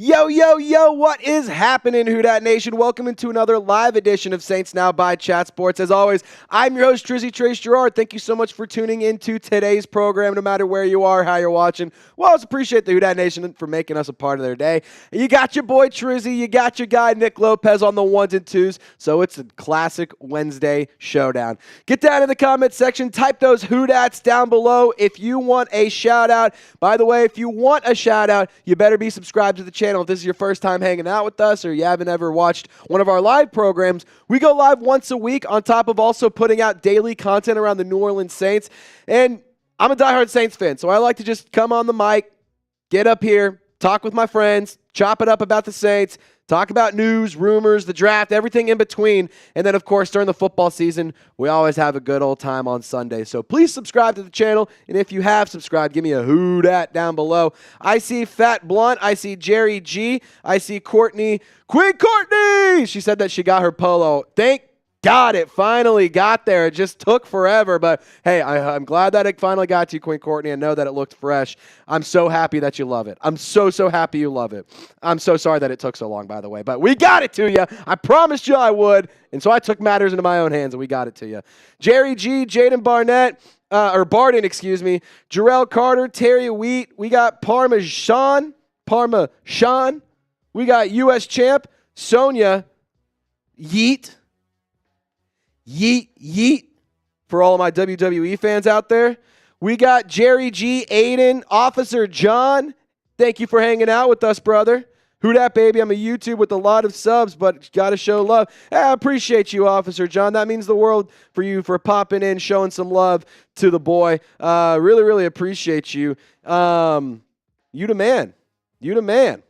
Yo, yo, yo, what is happening, Who Dat Nation? Welcome into another live edition of Saints Now by Chat Sports. As always, I'm your host, Trizzy Trace Girouard. Thank you so much for tuning into today's program, no matter where you are, how you're watching. We always appreciate the Who Dat Nation for making us a part of their day. You got your boy, Trizzy. You got your guy, Nick Lopez, on the ones and twos. So it's a classic Wednesday showdown. Get down in the comment section. Type those Who Dats down below if you want a shout-out. By the way, if you want a shout-out, you better be subscribed to the channel. If this is your first time hanging out with us or you haven't ever watched one of our live programs, we go live once a week on top of also putting out daily content around the New Orleans Saints. And I'm a diehard Saints fan, so I like to just come on the mic, get up here, talk with my friends, chop it up about the Saints, talk about news, rumors, the draft, everything in between. And then, of course, during the football season, we always have a good old time on Sunday. So please subscribe to the channel. And if you have subscribed, give me a who dat down below. I see Fat Blunt. I see Jerry G. I see Courtney. Queen Courtney! She said that she got her polo. Thank God it finally got there. It just took forever. But, hey, I'm glad that it finally got to you, Queen Courtney. I know that it looked fresh. I'm so happy that you love it. I'm so happy you love it. I'm so sorry that it took so long, by the way. But we got it to you. I promised you I would. And so I took matters into my own hands, and we got it to you. Jerry G, Jaden Barnett, Barden, excuse me, Jarrell Carter, Terry Wheat. We got Parmesan. We got U.S. Champ, Sonia, Yeet. Yeet for all of my WWE fans out there. We got Jerry G, Aiden, Officer John. Thank you for hanging out with us, brother. Who dat, baby? I'm a YouTube with a lot of subs, but got to show love. Hey, I appreciate you, Officer John. That means the world for you for popping in, showing some love to the boy. Really appreciate you. You the man. You the man.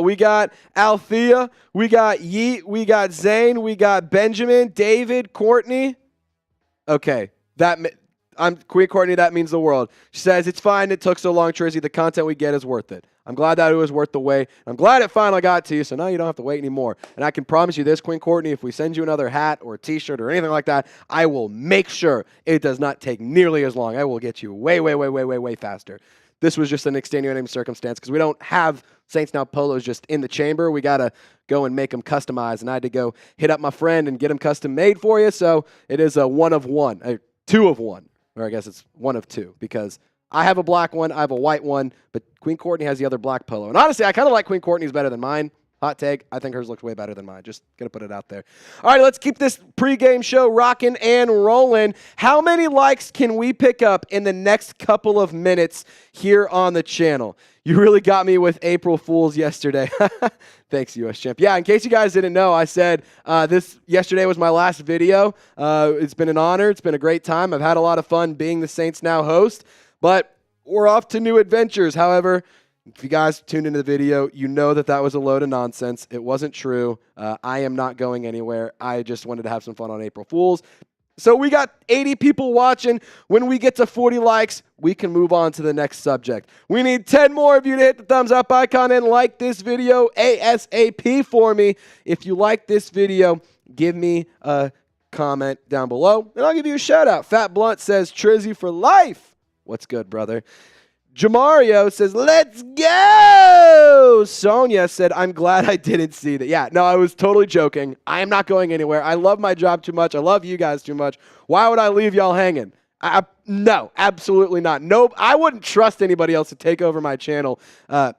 We got Althea, we got Yeet, we got Zane, we got Benjamin, David, Courtney. Okay, I'm Queen Courtney, that means the world. She says, it's fine, it took so long, Trizzy. The content we get is worth it. I'm glad that it was worth the wait. I'm glad it finally got to you, so now you don't have to wait anymore. And I can promise you this, Queen Courtney, if we send you another hat or a t-shirt or anything like that, I will make sure it does not take nearly as long. I will get you way faster. This was just an extenuating circumstance because we don't have Saints Now polos just in the chamber. We got to go and make them customized, and I had to go hit up my friend and get them custom made for you. So it is a one of one, a two of one, or I guess it's one of two because I have a black one, I have a white one, but Queen Courtney has the other black polo. And honestly, I kind of like Queen Courtney's better than mine. Hot take. I think hers looks way better than mine. Just going to put it out there. All right, let's keep this pregame show rocking and rolling. How many likes can we pick up in the next couple of minutes here on the channel? You really got me with April Fools yesterday. Thanks, U.S. Champ. Yeah, in case you guys didn't know, I said this yesterday was my last video. It's been an honor. It's been a great time. I've had a lot of fun being the Saints Now host, but we're off to new adventures. However, if you guys tuned into the video, you know that was a load of nonsense. It wasn't true. I am not going anywhere. I just wanted to have some fun on April Fools. So we got 80 people watching. When we get to 40 likes, we can move on to the next subject. We need 10 more of you to hit the thumbs up icon and like this video ASAP for me. If you like this video, give me a comment down below, and I'll give you a shout out. Fat Blunt says, Trizzy for life. What's good, brother? Jamario says, let's go! Sonia said, I'm glad I didn't see that. Yeah, no, I was totally joking. I am not going anywhere. I love my job too much. I love you guys too much. Why would I leave y'all hanging? No, absolutely not. Nope. I wouldn't trust anybody else to take over my channel,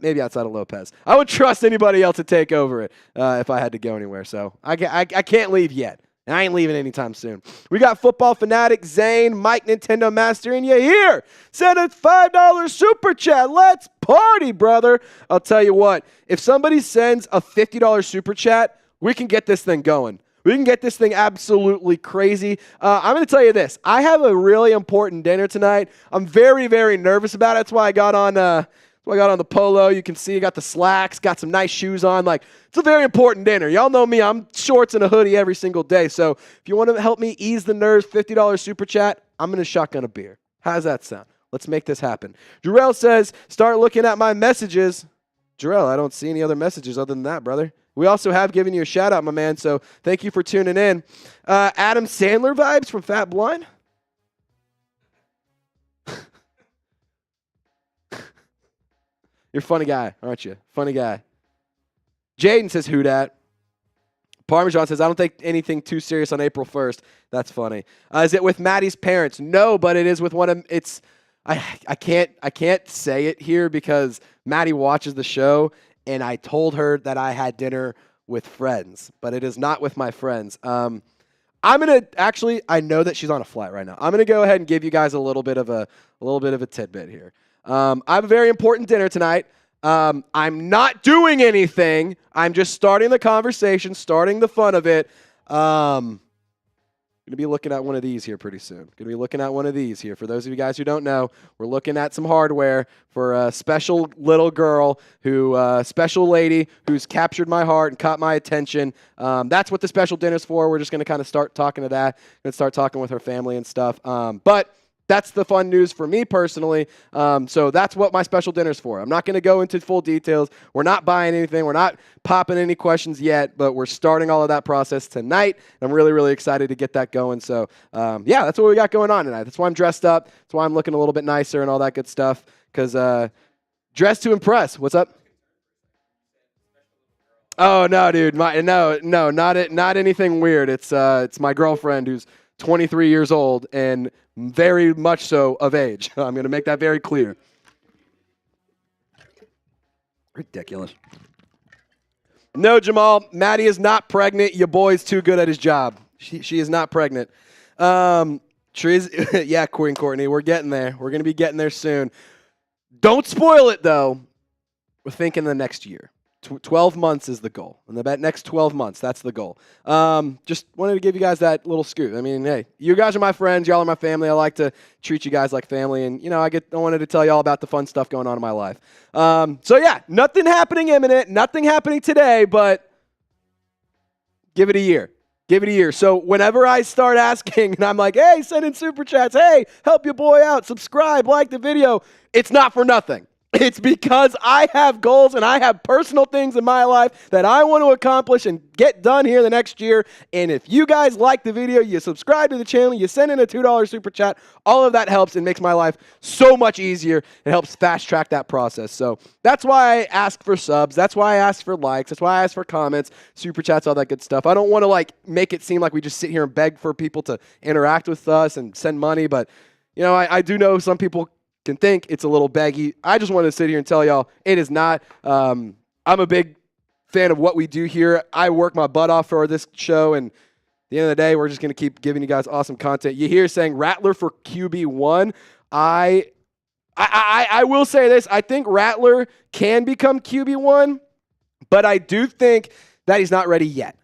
maybe outside of Lopez. I would trust anybody else to take over it if I had to go anywhere. So I can't leave yet. And I ain't leaving anytime soon. We got Football Fanatic, Zane, Mike Nintendo Master, and you here. Send a $5 super chat. Let's party, brother. I'll tell you what. If somebody sends a $50 super chat, we can get this thing going. We can get this thing absolutely crazy. I'm going to tell you this. I have a really important dinner tonight. I'm very nervous about it. That's why I got on the polo. You can see I got the slacks, got some nice shoes on. Like, it's a very important dinner. Y'all know me. I'm shorts and a hoodie every single day. So if you want to help me ease the nerves, $50 super chat, I'm going to shotgun a beer. How's that sound? Let's make this happen. Jarrell says, start looking at my messages. Jarrell, I don't see any other messages other than that, brother. We also have given you a shout out, my man. So thank you for tuning in. Adam Sandler vibes from Fat Blind. You're a funny guy, aren't you? Funny guy. Jaden says, who dat? Parmesan says, I don't think anything too serious on April 1st. That's funny. Is it with Maddie's parents? No, but it is with one of it's. I can't say it here because Maddie watches the show, and I told her that I had dinner with friends, but it is not with my friends. I'm gonna actually. I know that she's on a flight right now. I'm gonna go ahead and give you guys a little bit of a tidbit here. I have a very important dinner tonight. I'm not doing anything. I'm just starting the conversation, starting the fun of it. Going to be looking at one of these here pretty soon. Going to be looking at one of these here. For those of you guys who don't know, we're looking at some hardware for a special little girl special lady who's captured my heart and caught my attention. That's what the special dinner's for. We're just going to kind of start talking to that and start talking with her family and stuff. But that's the fun news for me personally. So that's what my special dinner's for. I'm not going to go into full details. We're not buying anything. We're not popping any questions yet, but we're starting all of that process tonight. I'm really, really excited to get that going. So, yeah, that's what we got going on tonight. That's why I'm dressed up. That's why I'm looking a little bit nicer and all that good stuff, because dressed to impress. What's up? Oh, no, dude. Not anything weird. It's my girlfriend who's 23 years old and very much so of age. I'm going to make that very clear. Ridiculous. No, Jamal, Maddie is not pregnant. Your boy's too good at his job. She is not pregnant. Yeah, Queen Courtney, we're getting there. We're going to be getting there soon. Don't spoil it, though. We're thinking the next year. 12 months is the goal. In the next 12 months, that's the goal. Just wanted to give you guys that little scoop. I mean, hey, you guys are my friends. Y'all are my family. I like to treat you guys like family. And, you know, I wanted to tell you all about the fun stuff going on in my life. So, yeah, nothing happening imminent. Nothing happening today, but give it a year. Give it a year. So whenever I start asking and I'm like, hey, send in super chats. Hey, help your boy out. Subscribe, like the video. It's not for nothing. It's because I have goals and I have personal things in my life that I want to accomplish and get done here the next year. And if you guys like the video, you subscribe to the channel, you send in a $2 super chat, all of that helps and makes my life so much easier. It helps fast track that process. So that's why I ask for subs. That's why I ask for likes. That's why I ask for comments, super chats, all that good stuff. I don't want to make it seem like we just sit here and beg for people to interact with us and send money. But, you know, I do know some people can think it's a little baggy. I just want to sit here and tell y'all it is not. I'm a big fan of what we do here. I work my butt off for this show, and at the end of the day, we're just going to keep giving you guys awesome content. You hear saying Rattler for QB1. I will say this. I think Rattler can become QB1, but I do think that he's not ready yet.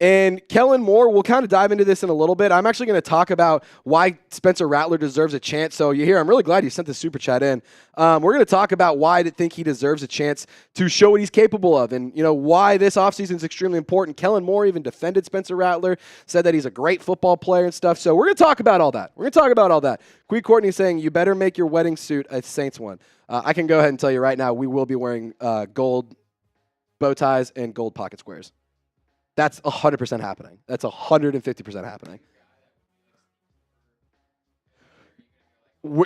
And Kellen Moore, we'll kind of dive into this in a little bit. I'm actually going to talk about why Spencer Rattler deserves a chance. So you hear, I'm really glad you sent the super chat in. We're going to talk about why I think he deserves a chance to show what he's capable of, and you know why this offseason is extremely important. Kellen Moore even defended Spencer Rattler, said that he's a great football player and stuff. So we're going to talk about all that. Queen Courtney saying, you better make your wedding suit a Saints one. I can go ahead and tell you right now, we will be wearing gold bow ties and gold pocket squares. That's 100% happening. That's 150% happening.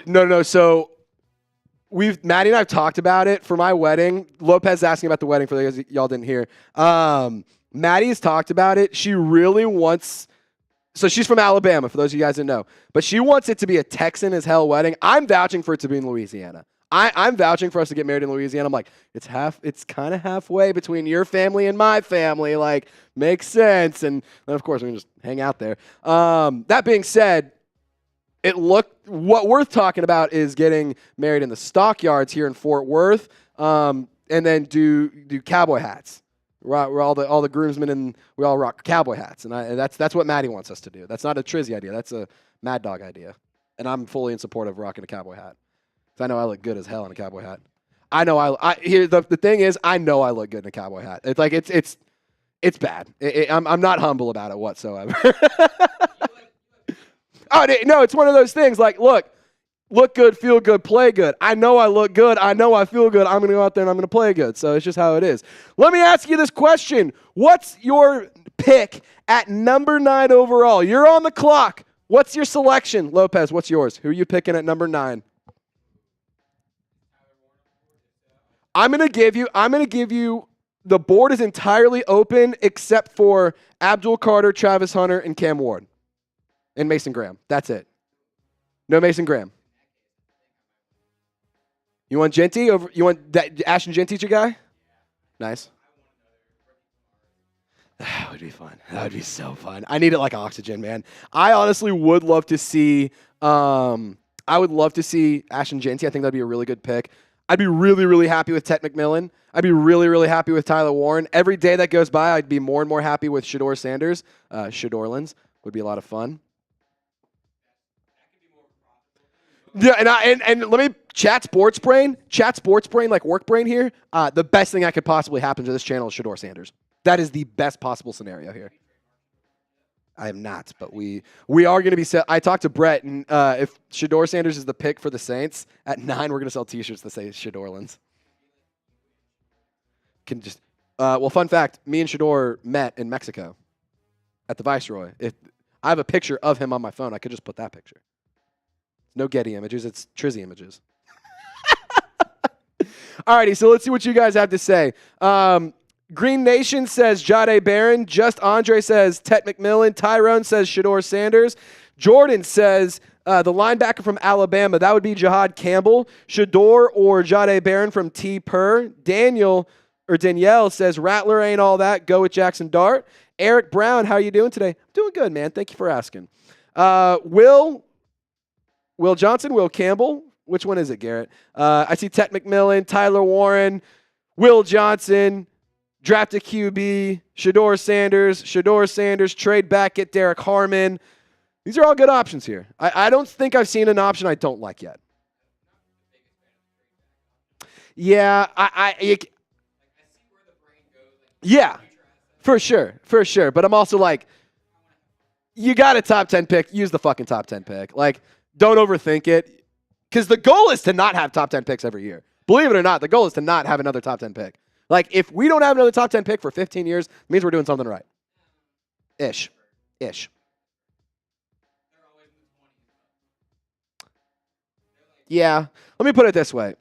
No. So Maddie and I have talked about it for my wedding. Lopez is asking about the wedding for those y'all didn't hear. Maddie's talked about it. She really wants. So she's from Alabama, for those of you guys didn't know. But she wants it to be a Texan as hell wedding. I'm vouching for it to be in Louisiana. I'm vouching for us to get married in Louisiana. I'm like, it's kind of halfway between your family and my family. Like, makes sense. And then, of course, we can just hang out there. That being said, what we're talking about is getting married in the stockyards here in Fort Worth, and then do cowboy hats. We're all the groomsmen, and we all rock cowboy hats. And that's what Maddie wants us to do. That's not a Trizzy idea. That's a Mad Dog idea. And I'm fully in support of rocking a cowboy hat. I know I look good as hell in a cowboy hat. I know the thing is, I know I look good in a cowboy hat. It's like it's bad. I'm not humble about it whatsoever. Oh no, it's one of those things. Like, look good, feel good, play good. I know I look good. I know I feel good. I'm gonna go out there and I'm gonna play good. So it's just how it is. Let me ask you this question: what's your pick at number 9 overall? You're on the clock. What's your selection, Lopez? What's yours? Who are you picking at number 9? I'm gonna give you. The board is entirely open except for Abdul Carter, Travis Hunter, and Cam Ward, and Mason Graham. That's it. No Mason Graham. You want Genty over? You want that Ashton Genty's your guy? Nice. That would be fun. That would be so fun. I need it like oxygen, man. I honestly would love to see. I would love to see Ashton Genty. I think that'd be a really good pick. I'd be really, really happy with Tet McMillan. I'd be really, really happy with Tyler Warren. Every day that goes by, I'd be more and more happy with Shedeur Sanders. Shedorlands would be a lot of fun. Yeah, and let me chat sports brain, like work brain here. The best thing that could possibly happen to this channel is Shedeur Sanders. That is the best possible scenario here. I am not, but we are going to be I talked to Brett, and if Shedeur Sanders is the pick for the Saints at 9, we're going to sell T-shirts that say Shedorlands. Can just fun fact: me and Shedeur met in Mexico at the Viceroy. If I have a picture of him on my phone, I could just put that picture. No Getty images; it's Trizzy images. Alrighty, so let's see what you guys have to say. Green Nation says Jahdae Barron. Just Andre says Tet McMillan. Tyrone says Shedeur Sanders. Jordan says the linebacker from Alabama. That would be Jahad Campbell. Shedeur or Jahdae Barron from T. Purr. Danielle says Rattler ain't all that. Go with Jackson Dart. Eric Brown, how are you doing today? Doing good, man. Thank you for asking. Will Johnson, Will Campbell. Which one is it, Garrett? I see Tet McMillan, Tyler Warren, Will Johnson. Draft a QB, Shedeur Sanders, trade back, get Derek Harmon. These are all good options here. I don't think I've seen an option I don't like yet. Yeah, yeah, for sure. But I'm also like, you got a top 10 pick, use the fucking top 10 pick. Like, don't overthink it. Because the goal is to not have top 10 picks every year. Believe it or not, the goal is to not have another top 10 pick. Like, if we don't have another top 10 pick for 15 years, it means we're doing something right. Ish. Yeah. Let me put it this way.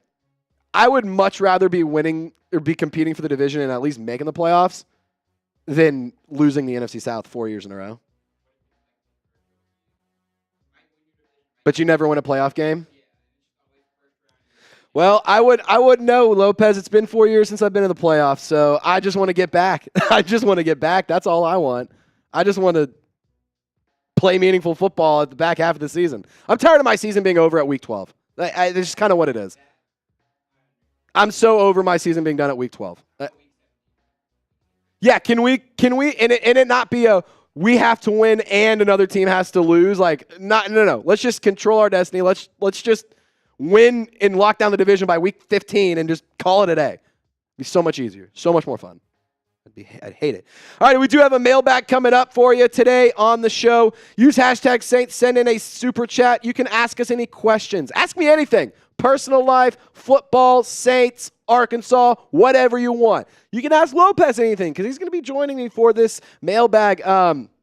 I would much rather be winning or be competing for the division and at least making the playoffs than losing the NFC South 4 years in a row. But you never win a playoff game? Well, I would know, Lopez. It's been 4 years since I've been in the playoffs, so I just want to get back. That's all I want. I just want to play meaningful football at the back half of the season. I'm tired of my season being over at week 12. That's just kind of what it is. I'm so over my season being done at week 12. Yeah, can we and it not be a we have to win and another team has to lose? Like, no. Let's just control our destiny. Let's just win and lock down the division by week 15 and just call it a day. It'd be so much easier, so much more fun. I'd hate it. All right, we do have a mailbag coming up for you today on the show. Use hashtag Saints. Send in a super chat. You can ask us any questions. Ask me anything. Personal life, football, Saints, Arkansas, whatever you want. You can ask Lopez anything because he's going to be joining me for this mailbag.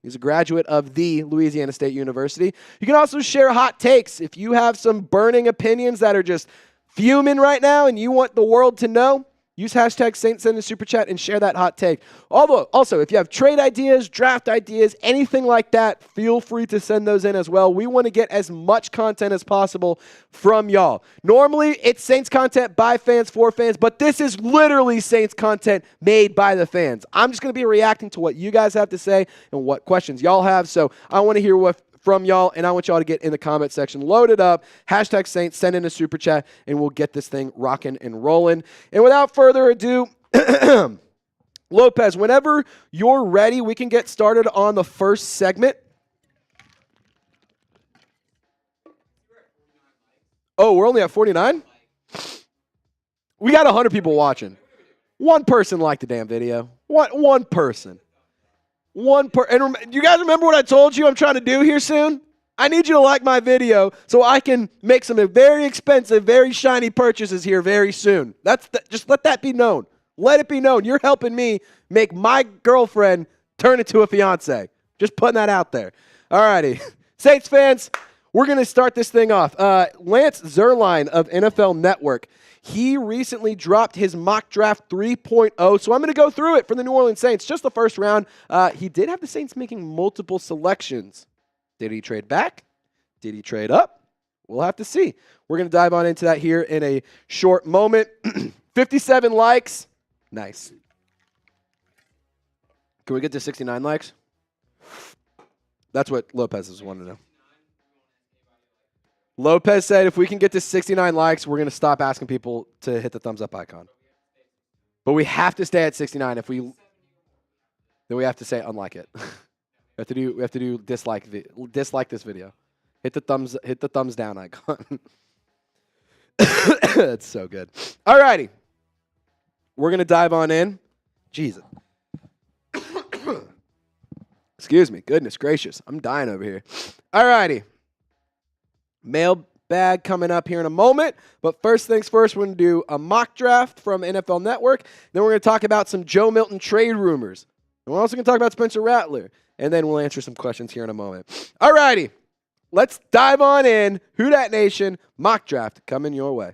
He's a graduate of the Louisiana State University. You can also share hot takes. If you have some burning opinions that are just fuming right now and you want the world to know, use hashtag Saints in the super chat and share that hot take. Although, also, if you have trade ideas, draft ideas, anything like that, feel free to send those in as well. We want to get as much content as possible from y'all. Normally, it's Saints content by fans for fans, but this is literally Saints content made by the fans. I'm just going to be reacting to what you guys have to say and what questions y'all have. So I want to hear from y'all, and I want y'all to get in the comment section. Load it up. Hashtag Saints. Send in a super chat, and we'll get this thing rocking and rolling. And without further ado, Lopez, whenever you're ready, we can get started on the first segment. Oh, we're only at 49? We got 100 people watching. One person liked the damn video. One person. And you guys remember what I told you I'm trying to do here soon? I need you to like my video so I can make some very expensive, very shiny purchases here very soon. Just let that be known. Let it be known. You're helping me make my girlfriend turn into a fiance. Just putting that out there. All righty. Saints fans, we're going to start this thing off. Lance Zierlein of NFL Network. He recently dropped his mock draft 3.0, so I'm going to go through it for the New Orleans Saints. Just the first round. He did have the Saints making multiple selections. Did he trade back? Did he trade up? We'll have to see. We're going to dive on into that here in a short moment. 57 likes. Nice. Can we get to 69 likes? That's what Lopez is wanting to know. Lopez said if we can get to 69 likes, we're going to stop asking people to hit the thumbs up icon. But we have to stay at 69. If we, then we have to say unlike it. we have to do dislike this video. Hit the thumbs down icon. That's so good. All righty. We're going to dive on in. Jesus. Excuse me. Goodness gracious. I'm dying over here. All righty. Mailbag coming up here in a moment. But first things first, we're going to do a mock draft from NFL Network. Then we're going to talk about some Joe Milton trade rumors. And we're also going to talk about Spencer Rattler. And then we'll answer some questions here in a moment. All righty. Let's dive on in. Who Dat Nation mock draft coming your way.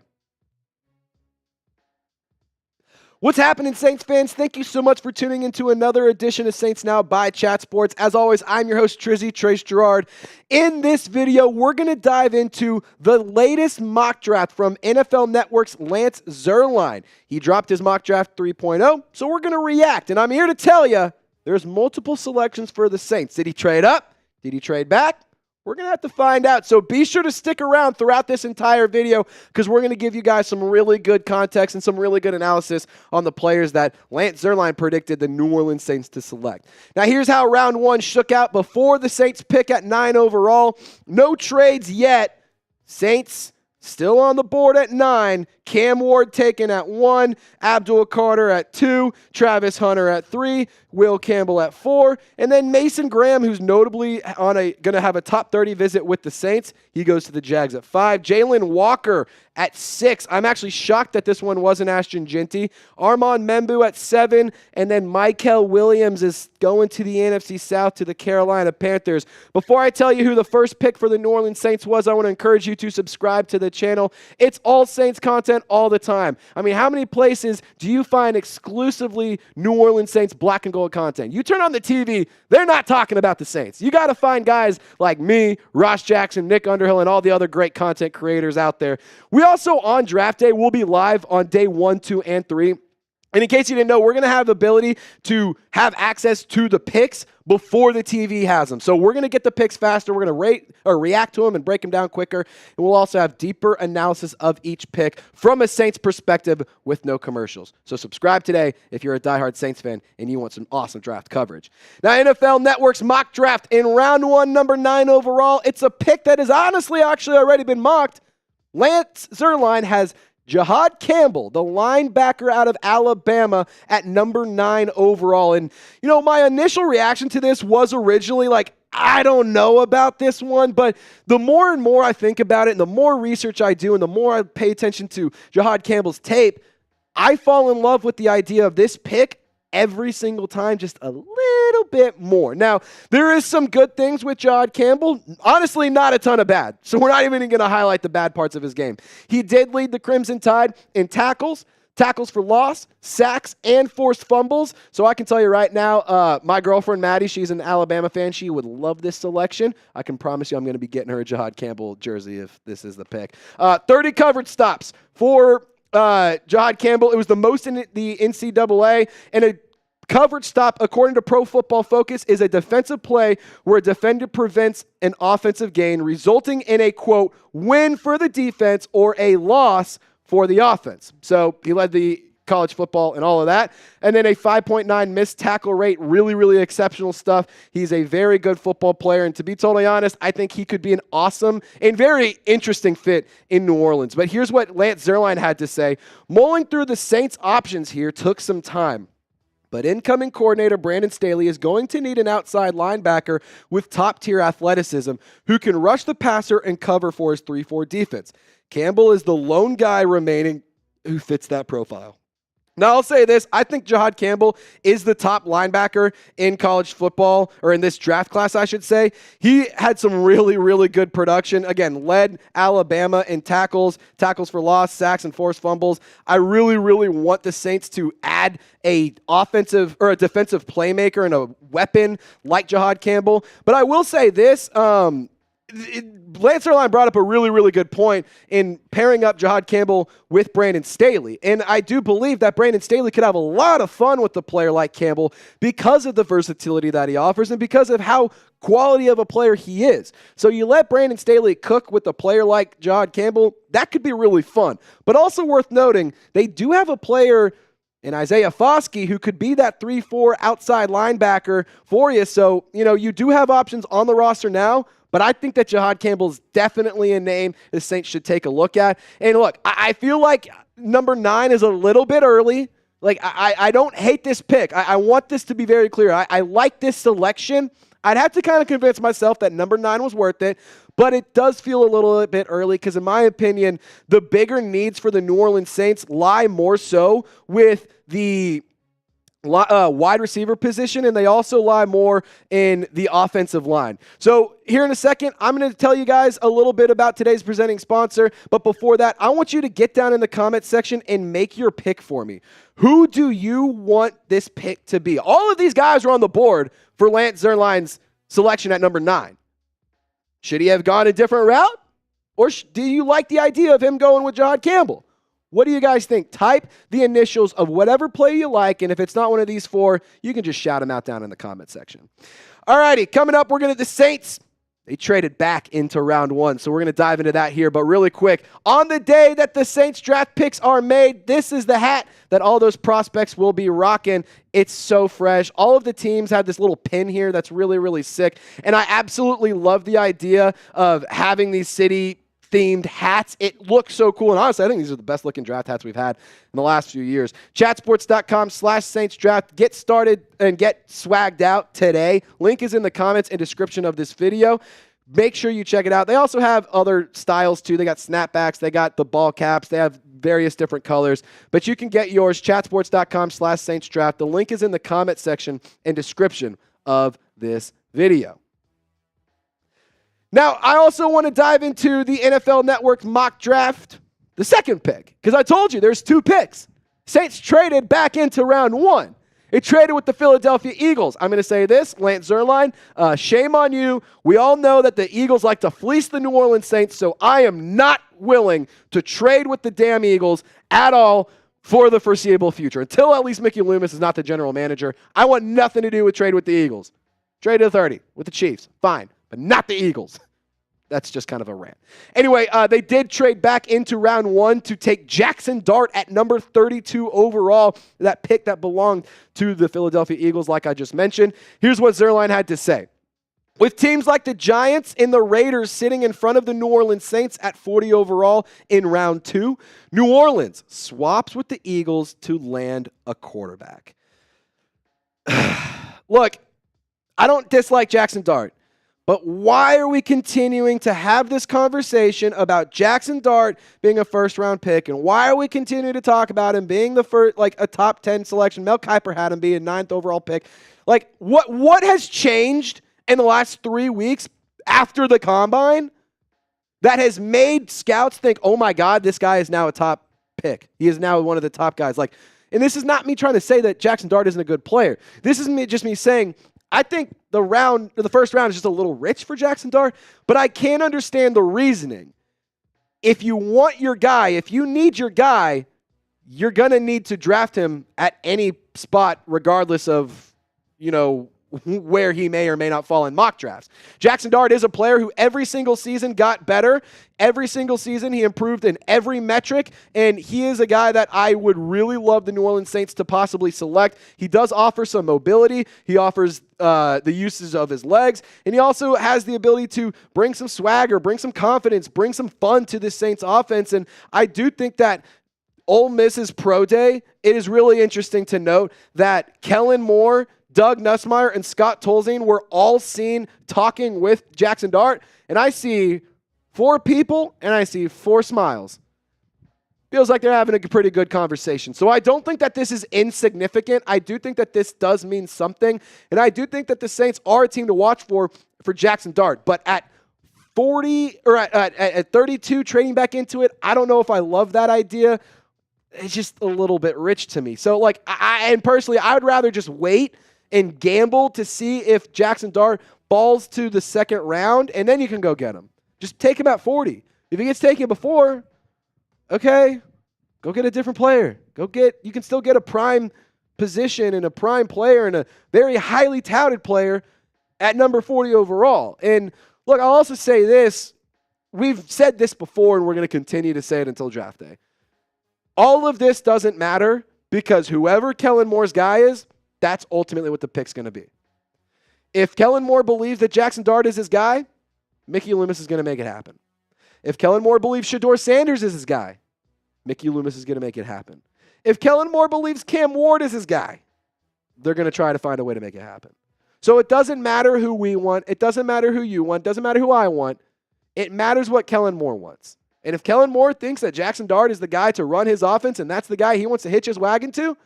What's happening, Saints fans? Thank you so much for tuning into another edition of Saints Now by Chat Sports. As always, I'm your host, Trizzy Trace Girouard. In this video, we're going to dive into the latest mock draft from NFL Network's Lance Zierlein. He dropped his mock draft 3.0, so we're going to react. And I'm here to tell you, there's multiple selections for the Saints. Did he trade up? Did he trade back? We're going to have to find out. So be sure to stick around throughout this entire video because we're going to give you guys some really good context and some really good analysis on the players that Lance Zierlein predicted the New Orleans Saints to select. Now, here's how round one shook out before the Saints pick at 9 overall. No trades yet. Saints still on the board at 9. Cam Ward taken at 1. Abdul Carter at 2. Travis Hunter at 3. Will Campbell at 4. And then Mason Graham, who's notably going to have a top 30 visit with the Saints. He goes to the Jags at 5. Jalen Walker at 6. I'm actually shocked that this one wasn't Ashton Jinty. Armand Membu at 7. And then Michael Williams is going to the NFC South to the Carolina Panthers. Before I tell you who the first pick for the New Orleans Saints was, I want to encourage you to subscribe to the channel. It's all Saints content all the time. I mean, how many places do you find exclusively New Orleans Saints black and gold content? You turn on the TV, they're not talking about the Saints. You got to find guys like me, Ross Jackson, Nick Underhill, and all the other great content creators out there. We also, on draft day, will be live on day 1, 2, and 3. And in case you didn't know, we're going to have the ability to have access to the picks before the TV has them. So we're going to get the picks faster. We're going to react to them and break them down quicker. And we'll also have deeper analysis of each pick from a Saints perspective with no commercials. So subscribe today if you're a diehard Saints fan and you want some awesome draft coverage. Now, NFL Network's mock draft in round 1, number 9 overall. It's a pick that has honestly actually already been mocked. Lance Zierlein has Jahad Campbell, the linebacker out of Alabama, at number 9 overall. And, you know, my initial reaction to this was originally like, I don't know about this one, but the more and more I think about it and the more research I do and the more I pay attention to Jahad Campbell's tape, I fall in love with the idea of this pick every single time just a little bit more. Now, there is some good things with Jahad Campbell. Honestly, not a ton of bad. So we're not even going to highlight the bad parts of his game. He did lead the Crimson Tide in tackles for loss, sacks, and forced fumbles. So I can tell you right now, my girlfriend, Maddie, she's an Alabama fan. She would love this selection. I can promise you I'm going to be getting her a Jahad Campbell jersey if this is the pick. 30 coverage stops for Jahad Campbell. It was the most in the NCAA, and a coverage stop, according to Pro Football Focus, is a defensive play where a defender prevents an offensive gain, resulting in a, quote, win for the defense or a loss for the offense. So he led the college football and all of that. And then a 5.9 missed tackle rate, really, really exceptional stuff. He's a very good football player. And to be totally honest, I think he could be an awesome and very interesting fit in New Orleans. But here's what Lance Zierlein had to say. Mulling through the Saints' options here took some time. But incoming coordinator Brandon Staley is going to need an outside linebacker with top-tier athleticism who can rush the passer and cover for his 3-4 defense. Campbell is the lone guy remaining who fits that profile. Now, I'll say this. I think Jahad Campbell is the top linebacker in college football, or in this draft class, I should say. He had some really, really good production. Again, led Alabama in tackles for loss, sacks, and forced fumbles. I really, really want the Saints to add a offensive or a defensive playmaker and a weapon like Jahad Campbell. But I will say this. Lance Zierlein brought up a really, really good point in pairing up Jahad Campbell with Brandon Staley. And I do believe that Brandon Staley could have a lot of fun with a player like Campbell because of the versatility that he offers and because of how quality of a player he is. So you let Brandon Staley cook with a player like Jahad Campbell, that could be really fun. But also worth noting, they do have a player in Isaiah Foskey who could be that 3-4 outside linebacker for you. So, you do have options on the roster now. But I think that Jahad Campbell is definitely a name the Saints should take a look at. And look, I feel like number 9 is a little bit early. Like, I don't hate this pick. I want this to be very clear. I like this selection. I'd have to kind of convince myself that number 9 was worth it. But it does feel a little bit early because, in my opinion, the bigger needs for the New Orleans Saints lie more so with the wide receiver position, and they also lie more in the offensive line. So here in a second, I'm going to tell you guys a little bit about today's presenting sponsor. But before that, I want you to get down in the comments section and make your pick for me. Who do you want this pick to be? All of these guys are on the board for Lance Zierlein's selection at number 9. Should he have gone a different route? Or do you like the idea of him going with Jahad Campbell? What do you guys think? Type the initials of whatever play you like, and if it's not one of these 4, you can just shout them out down in the comment section. All righty, coming up, we're going to the Saints. They traded back into round 1, so we're going to dive into that here. But really quick, on the day that the Saints draft picks are made, this is the hat that all those prospects will be rocking. It's so fresh. All of the teams have this little pin here that's really, really sick, and I absolutely love the idea of having these city-themed hats. It looks so cool, and honestly, I think these are the best looking draft hats we've had in the last few years. Chatsports.com/Saints Draft. Get started and get swagged out today. Link is in the comments and description of this video. Make sure you check it out. They also have other styles too. They got snapbacks. They got the ball caps. They have various different colors, but you can get yours. Chatsports.com/Saints Draft. The link is in the comment section and description of this video. Now, I also want to dive into the NFL Network mock draft, the second pick, because I told you there's 2 picks. Saints traded back into round 1. It traded with the Philadelphia Eagles. I'm going to say this, Lance Zierlein, shame on you. We all know that the Eagles like to fleece the New Orleans Saints, so I am not willing to trade with the damn Eagles at all for the foreseeable future. Until at least Mickey Loomis is not the general manager, I want nothing to do with trade with the Eagles. Trade to 30 with the Chiefs, fine, but not the Eagles. That's just kind of a rant. Anyway, they did trade back into round 1 to take Jackson Dart at number 32 overall, that pick that belonged to the Philadelphia Eagles, like I just mentioned. Here's what Zierlein had to say. With teams like the Giants and the Raiders sitting in front of the New Orleans Saints at 40 overall in round 2, New Orleans swaps with the Eagles to land a quarterback. Look, I don't dislike Jackson Dart. But why are we continuing to have this conversation about Jackson Dart being a first-round pick, and why are we continuing to talk about him being the first, like a top 10 selection? Mel Kiper had him being a 9th overall pick. Like, what has changed in the last 3 weeks after the combine that has made scouts think, oh my God, this guy is now a top pick. He is now one of the top guys. Like, and this is not me trying to say that Jackson Dart isn't a good player. This is just me saying, I think the first round is just a little rich for Jackson Dart, but I can understand the reasoning. If you want your guy, if you need your guy, you're going to need to draft him at any spot, regardless of, where he may or may not fall in mock drafts. Jackson Dart is a player who every single season got better. Every single season he improved in every metric, and he is a guy that I would really love the New Orleans Saints to possibly select. He does offer some mobility. He offers the uses of his legs, and he also has the ability to bring some swagger, bring some confidence, bring some fun to this Saints offense, and I do think that Ole Miss's pro day, it is really interesting to note that Kellen Moore, Doug Nussmeier, and Scott Tolzien were all seen talking with Jackson Dart, and I see 4 people, and I see 4 smiles. feels like they're having a pretty good conversation. So I don't think that this is insignificant. I do think that this does mean something. And I do think that the Saints are a team to watch for Jackson Dart. But at 40 or at 32, trading back into it, I don't know if I love that idea. It's just a little bit rich to me. So, like, and personally, I would rather just wait and gamble to see if Jackson Dart falls to the second round, and then you can go get him. Just take him at 40. If he gets taken before, okay, go get a different player. You can still get a prime position and a prime player and a very highly touted player at number 40 overall. And look, I'll also say this. We've said this before, and we're going to continue to say it until draft day. All of this doesn't matter because whoever Kellen Moore's guy is, that's ultimately what the pick's going to be. If Kellen Moore believes that Jackson Dart is his guy, Mickey Loomis is going to make it happen. If Kellen Moore believes Shedeur Sanders is his guy, Mickey Loomis is going to make it happen. If Kellen Moore believes Cam Ward is his guy, they're going to try to find a way to make it happen. So it doesn't matter who we want. It doesn't matter who you want. It doesn't matter who I want. It matters what Kellen Moore wants. And if Kellen Moore thinks that Jackson Dart is the guy to run his offense and that's the guy he wants to hitch his wagon to,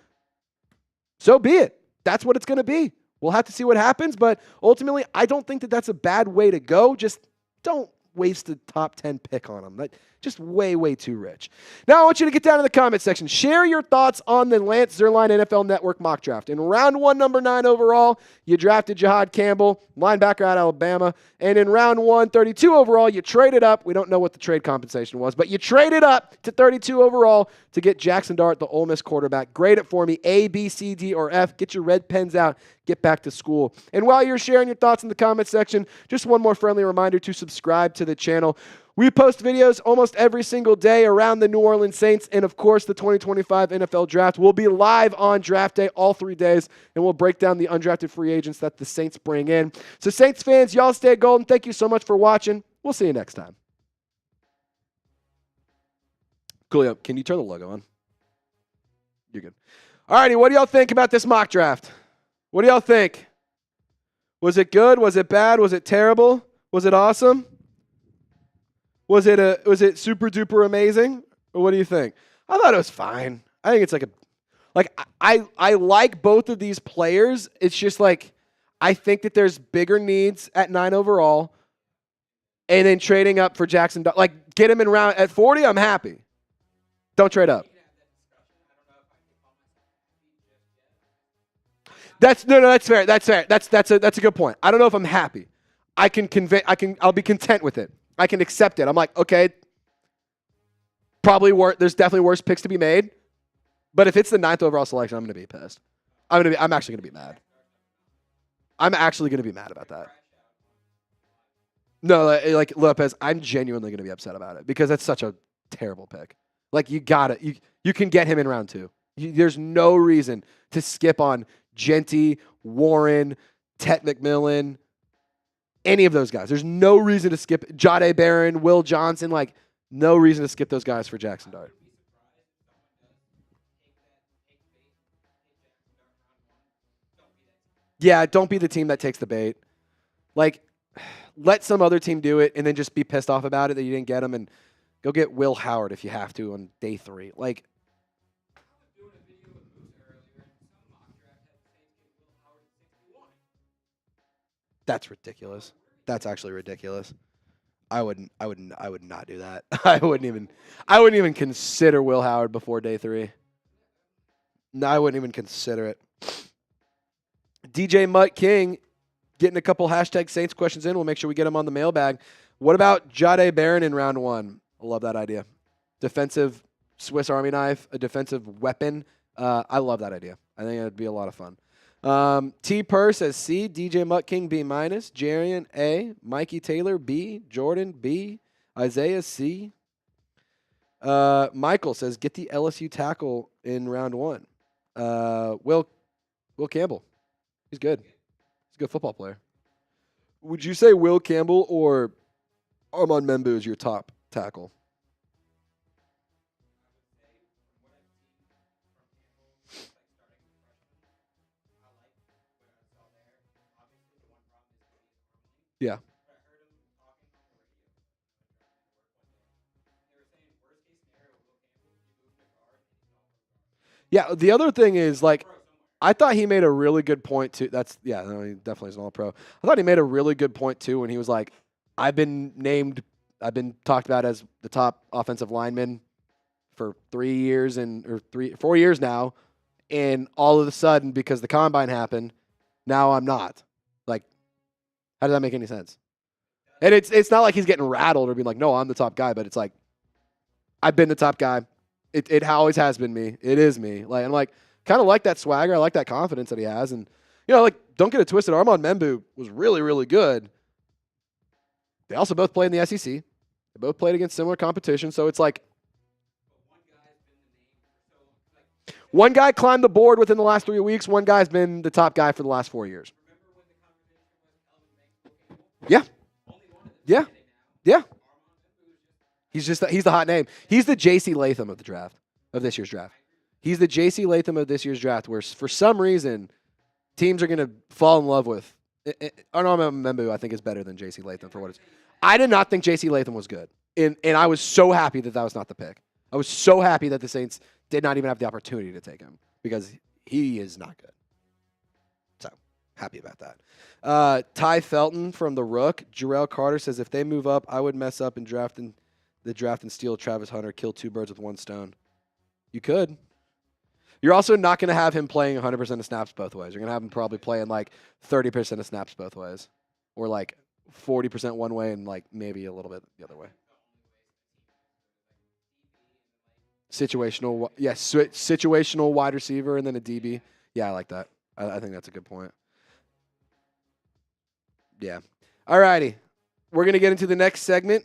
so be it. That's what it's going to be. We'll have to see what happens, but ultimately, I don't think that that's a bad way to go. Just don't waste a top 10 pick on him. That just way, way too rich. Now, I want you to get down in the comment section. Share your thoughts on the Lance Zierlein NFL Network mock draft. In round 1, number 9 overall, you drafted Jahad Campbell, linebacker out of Alabama. And in round 1, 32 overall, you traded up. We don't know what the trade compensation was, but you traded up to 32 overall to get Jackson Dart, the Ole Miss quarterback. Grade it for me, A, B, C, D, or F. Get your red pens out. Get back to school. And while you're sharing your thoughts in the comment section, just one more friendly reminder to subscribe to the channel. We post videos almost every single day around the New Orleans Saints and, of course, the 2025 NFL Draft. We'll be live on draft day all 3 days, and we'll break down the undrafted free agents that the Saints bring in. So, Saints fans, y'all stay golden. Thank you so much for watching. We'll see you next time. Coolio, can you turn the logo on? You're good. All righty, what do y'all think about this mock draft? What do y'all think? Was it good? Was it bad? Was it terrible? Was it awesome? Was it super duper amazing? Or what do you think? I thought it was fine. I think it's I like both of these players. It's just like I think that there's bigger needs at 9 overall. And then trading up for Jackson, like get him in round at 40, I'm happy. Don't trade up. That's fair. That's fair. That's a good point. I don't know if I'm happy. I'll be content with it. I can accept it. I'm like, okay, there's definitely worse picks to be made. But if it's the 9th overall selection, I'm going to be pissed. I'm actually going to be mad. I'm actually going to be mad about that. No, like Lopez, I'm genuinely going to be upset about it because that's such a terrible pick. Like you can get him in round 2. There's no reason to skip on Genty, Warren, Tet McMillan, any of those guys. There's no reason to skip Jahdae Barron, Will Johnson, like no reason to skip those guys for Jackson Dart. Yeah, don't be the team that takes the bait. Like, let some other team do it and then just be pissed off about it that you didn't get him and go get Will Howard if you have to on day 3. Like, that's ridiculous. That's actually ridiculous. I would not do that. I wouldn't even consider Will Howard before day 3. No, I wouldn't even consider it. DJ Mutt King getting a couple hashtag Saints questions in. We'll make sure we get them on the mailbag. What about Jahdae Barron in round 1? I love that idea. Defensive Swiss Army knife, a defensive weapon. I love that idea. I think it would be a lot of fun. T. Purr says C. DJ Mutt King B-. Jarian A. Mikey Taylor B. Jordan B. Isaiah C. Michael says get the LSU tackle in round 1. Will Campbell. He's good. He's a good football player. Would you say Will Campbell or Armand Membu is your top tackle? Yeah. Yeah, the other thing is, like, I thought he made a really good point, too. No, he definitely is an all-pro. I thought he made a really good point, too, when he was like, I've been talked about as the top offensive lineman for 4 years now, and all of a sudden, because the combine happened, now I'm not. Like, how does that make any sense? And it's not like he's getting rattled or being like, no, I'm the top guy, but it's like, I've been the top guy. It always has been me. It is me. Like, I'm like, kind of like that swagger. I like that confidence that he has. And, like, don't get it twisted. Armand Membu was really, really good. They also both played in the SEC. They both played against similar competition. So it's like, one guy climbed the board within the last 3 weeks. One guy's been the top guy for the last 4 years. Yeah. Yeah. Yeah. He's the hot name. He's the J.C. Latham of this year's draft. He's the J.C. Latham of this year's draft, where for some reason teams are going to fall in love with. Armand Membu, I think, is better than J.C. Latham for what it's. I did not think J.C. Latham was good, and I was so happy that was not the pick. I was so happy that the Saints did not even have the opportunity to take him because he is not good. So happy about that. Ty Felton from the Rook. Jarrell Carter says, if they move up, I would mess up in the draft and steal Travis Hunter, kill two birds with one stone. You could. You're also not going to have him playing 100% of snaps both ways. You're going to have him probably playing like 30% of snaps both ways, or like 40% one way and like maybe a little bit the other way. Situational, yes, situational wide receiver and then a DB. Yeah, I like that. I think that's a good point. Yeah. All righty. We're going to get into the next segment.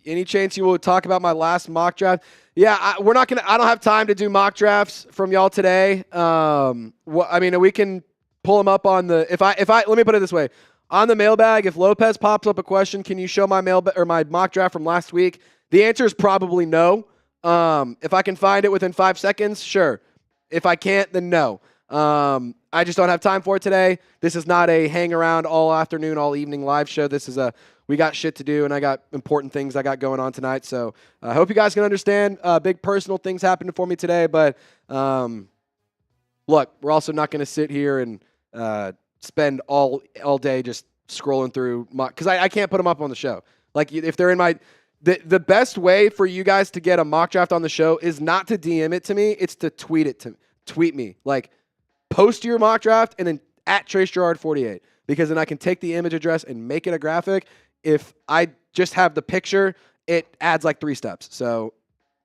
Any chance you will talk about my last mock draft? Yeah, I don't have time to do mock drafts from y'all today. We can pull them up on the, let me put it this way. On the mailbag, if Lopez pops up a question, can you show my my mock draft from last week? The answer is probably no. If I can find it within 5 seconds, sure. If I can't, then no. I just don't have time for it today. This is not a hang around all afternoon, all evening live show. This is we got shit to do, and I got important things I got going on tonight. So I hope you guys can understand. Big personal things happened for me today, but look, we're also not going to sit here and spend all day just scrolling through because I can't put them up on the show. Like if they're in my the best way for you guys to get a mock draft on the show is not to DM it to me. It's to tweet me. Like post your mock draft and then at Trace Girouard 48 because then I can take the image address and make it a graphic. If I just have the picture, it adds like 3 steps. So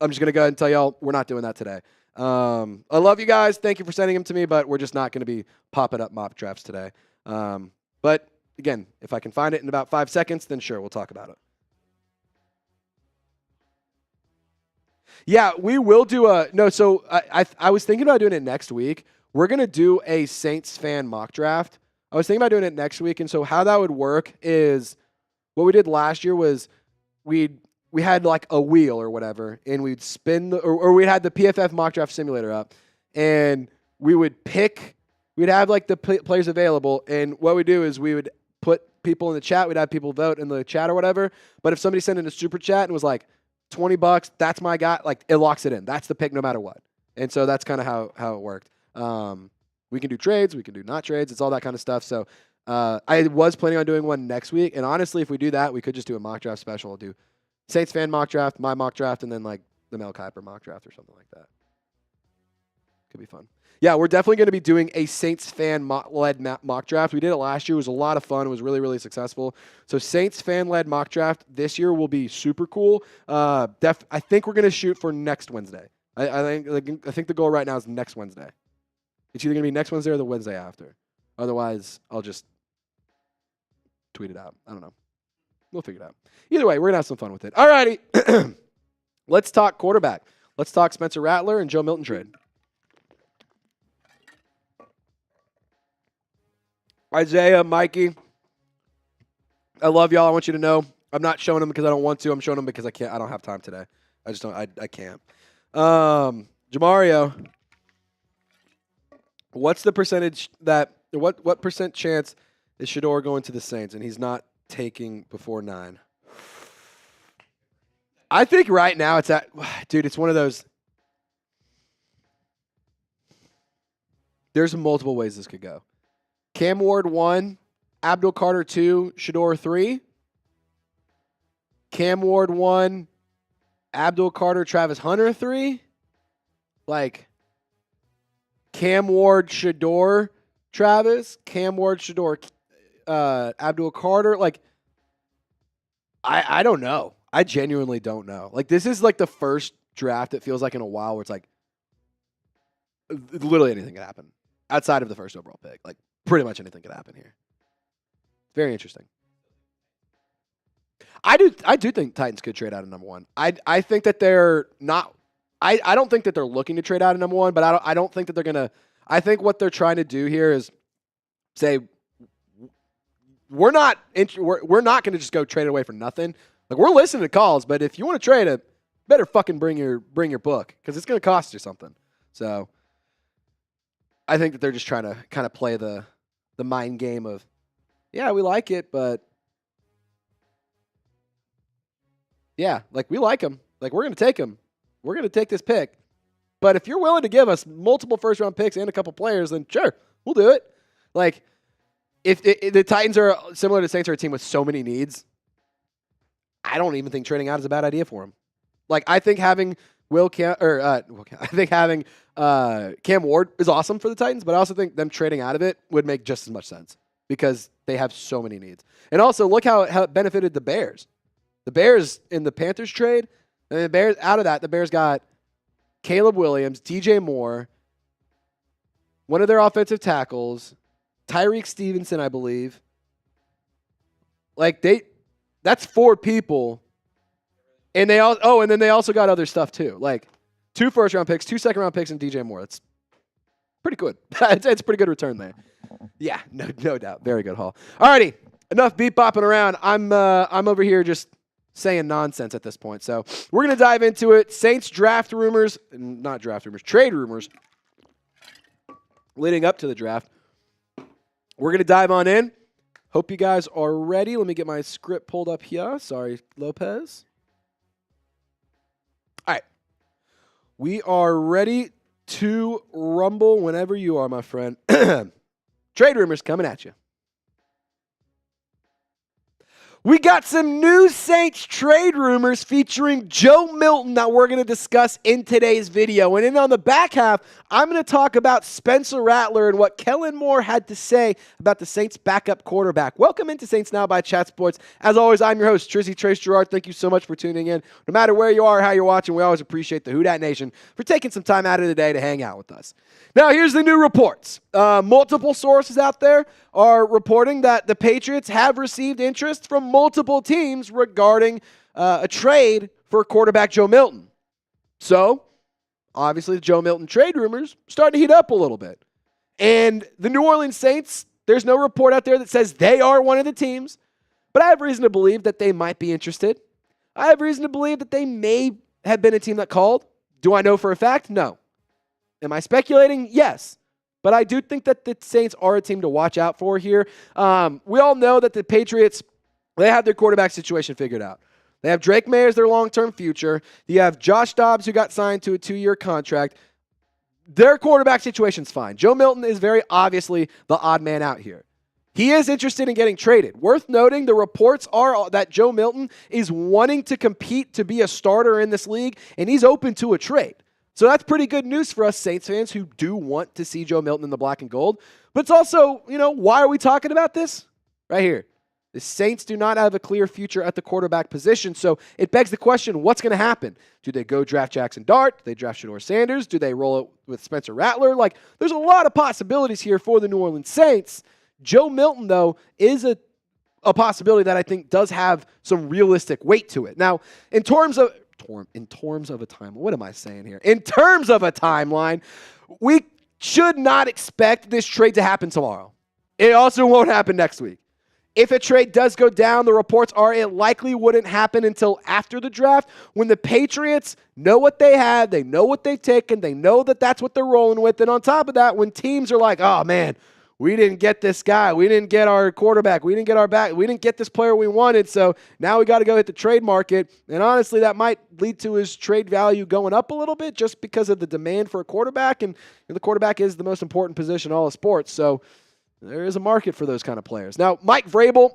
I'm just going to go ahead and tell y'all we're not doing that today. I love you guys. Thank you for sending them to me, but we're just not going to be popping up mock drafts today. But again, if I can find it in about 5 seconds, then sure, we'll talk about it. Yeah, we will do so I was thinking about doing it next week. We're going to do a Saints fan mock draft. I was thinking about doing it next week, and so how that would work is what we did last year was we had like a wheel or whatever, and we'd spin or we had the PFF mock draft simulator up, and we'd have like the players available, and what we do is we would put people in the chat. We'd have people vote in the chat or whatever. But if somebody sent in a super chat and was like $20, that's my guy. Like it locks it in. That's the pick no matter what. And so that's kind of how it worked. We can do trades. We can do not trades. It's all that kind of stuff. So I was planning on doing one next week. And honestly, if we do that, we could just do a mock draft special. We'll do Saints fan mock draft, my mock draft, and then like the Mel Kiper mock draft or something like that. Could be fun. Yeah, we're definitely going to be doing a Saints fan-led mock draft. We did it last year. It was a lot of fun. It was really, really successful. So Saints fan-led mock draft this year will be super cool. I think we're going to shoot for next Wednesday. I think the goal right now is next Wednesday. It's either going to be next Wednesday or the Wednesday after. Otherwise, I'll just tweet it out. I don't know. We'll figure it out. Either way, we're going to have some fun with it. All righty. Let's talk quarterback. Let's talk Spencer Rattler and Joe Milton trade. Isaiah, Mikey, I love y'all. I want you to know I'm not showing them because I don't want to. I'm showing them because I can't. I don't have time today. I just don't. I can't. Jamario, what's the percentage what percent chance is Shedeur going to the Saints and he's not taking before 9? I think right now it's one of those. There's multiple ways this could go. Cam Ward 1, Abdul Carter 2, Shador 3. Cam Ward 1, Abdul Carter, Travis Hunter 3. Like, Cam Ward, Shador, Travis. Cam Ward, Shador, Abdul Carter. Like, I don't know. I genuinely don't know. Like, this is like the first draft it feels like in a while where it's like literally anything could happen outside of the first overall pick. Like, pretty much anything could happen here. Very interesting. I do think Titans could trade out of number 1. I think that they're not. I don't think that they're looking to trade out of number 1, but I don't think that they're gonna. I think what they're trying to do here is say we're not going to just go trade it away for nothing. Like, we're listening to calls, but if you want to trade it, better fucking bring your book because it's going to cost you something. So I think that they're just trying to kind of play the mind game of, yeah, we like it, but yeah, like, we like him. Like, we're going to take him. We're going to take this pick. But if you're willing to give us multiple first-round picks and a couple players, then sure, we'll do it. Like, if the Titans are similar to Saints, are a team with so many needs, I don't even think trading out is a bad idea for them. Like, I think having Cam Ward is awesome for the Titans, but I also think them trading out of it would make just as much sense because they have so many needs. And also, look how it benefited the Bears. The Bears in the Panthers trade, and the Bears out of that, the Bears got Caleb Williams, DJ Moore, one of their offensive tackles, Tyreek Stevenson, I believe. Like, that's 4 people. And they then they also got other stuff too. Like, 2 first-round picks, 2 second-round picks, and DJ Moore. That's pretty good. It's a pretty good return there. Yeah, no doubt. Very good haul. Alrighty, enough beat bopping around. I'm over here just saying nonsense at this point. So we're gonna dive into it. Saints trade rumors leading up to the draft. We're going to dive on in. Hope you guys are ready. Let me get my script pulled up here. Sorry, Lopez. All right. We are ready to rumble whenever you are, my friend. Trade rumors coming at you. We got some new Saints trade rumors featuring Joe Milton that we're going to discuss in today's video. And then on the back half, I'm going to talk about Spencer Rattler and what Kellen Moore had to say about the Saints backup quarterback. Welcome into Saints Now by Chat Sports. As always, I'm your host, Trizzy Trace Girouard. Thank you so much for tuning in. No matter where you are or how you're watching, we always appreciate the Who Dat Nation for taking some time out of the day to hang out with us. Now, here's the new reports. Multiple sources out there are reporting that the Patriots have received interest from multiple teams regarding a trade for quarterback Joe Milton. So, obviously, the Joe Milton trade rumors starting to heat up a little bit. And the New Orleans Saints, there's no report out there that says they are one of the teams, but I have reason to believe that they might be interested. I have reason to believe that they may have been a team that called. Do I know for a fact? No. Am I speculating? Yes. But I do think that the Saints are a team to watch out for here. We all know that the Patriots, they have their quarterback situation figured out. They have Drake May as their long-term future. You have Josh Dobbs, who got signed to a 2-year contract. Their quarterback situation's fine. Joe Milton is very obviously the odd man out here. He is interested in getting traded. Worth noting, the reports are that Joe Milton is wanting to compete to be a starter in this league, and he's open to a trade. So that's pretty good news for us Saints fans who do want to see Joe Milton in the black and gold. But it's also, why are we talking about this? Right here. The Saints do not have a clear future at the quarterback position, so it begs the question, what's going to happen? Do they go draft Jackson Dart? Do they draft Shador Sanders? Do they roll it with Spencer Rattler? Like, there's a lot of possibilities here for the New Orleans Saints. Joe Milton, though, is a possibility that I think does have some realistic weight to it. Now, in terms of a timeline, we should not expect this trade to happen tomorrow. It also won't happen next week. If a trade does go down, the reports are it likely wouldn't happen until after the draft when the Patriots know what they have, they know what they've taken, they know that that's what they're rolling with. And on top of that, when teams are like, oh man, we didn't get this guy. We didn't get our quarterback. We didn't get our back. We didn't get this player we wanted. So now we got to go hit the trade market. And honestly, that might lead to his trade value going up a little bit just because of the demand for a quarterback. And the quarterback is the most important position in all of sports. So there is a market for those kind of players. Now, Mike Vrabel,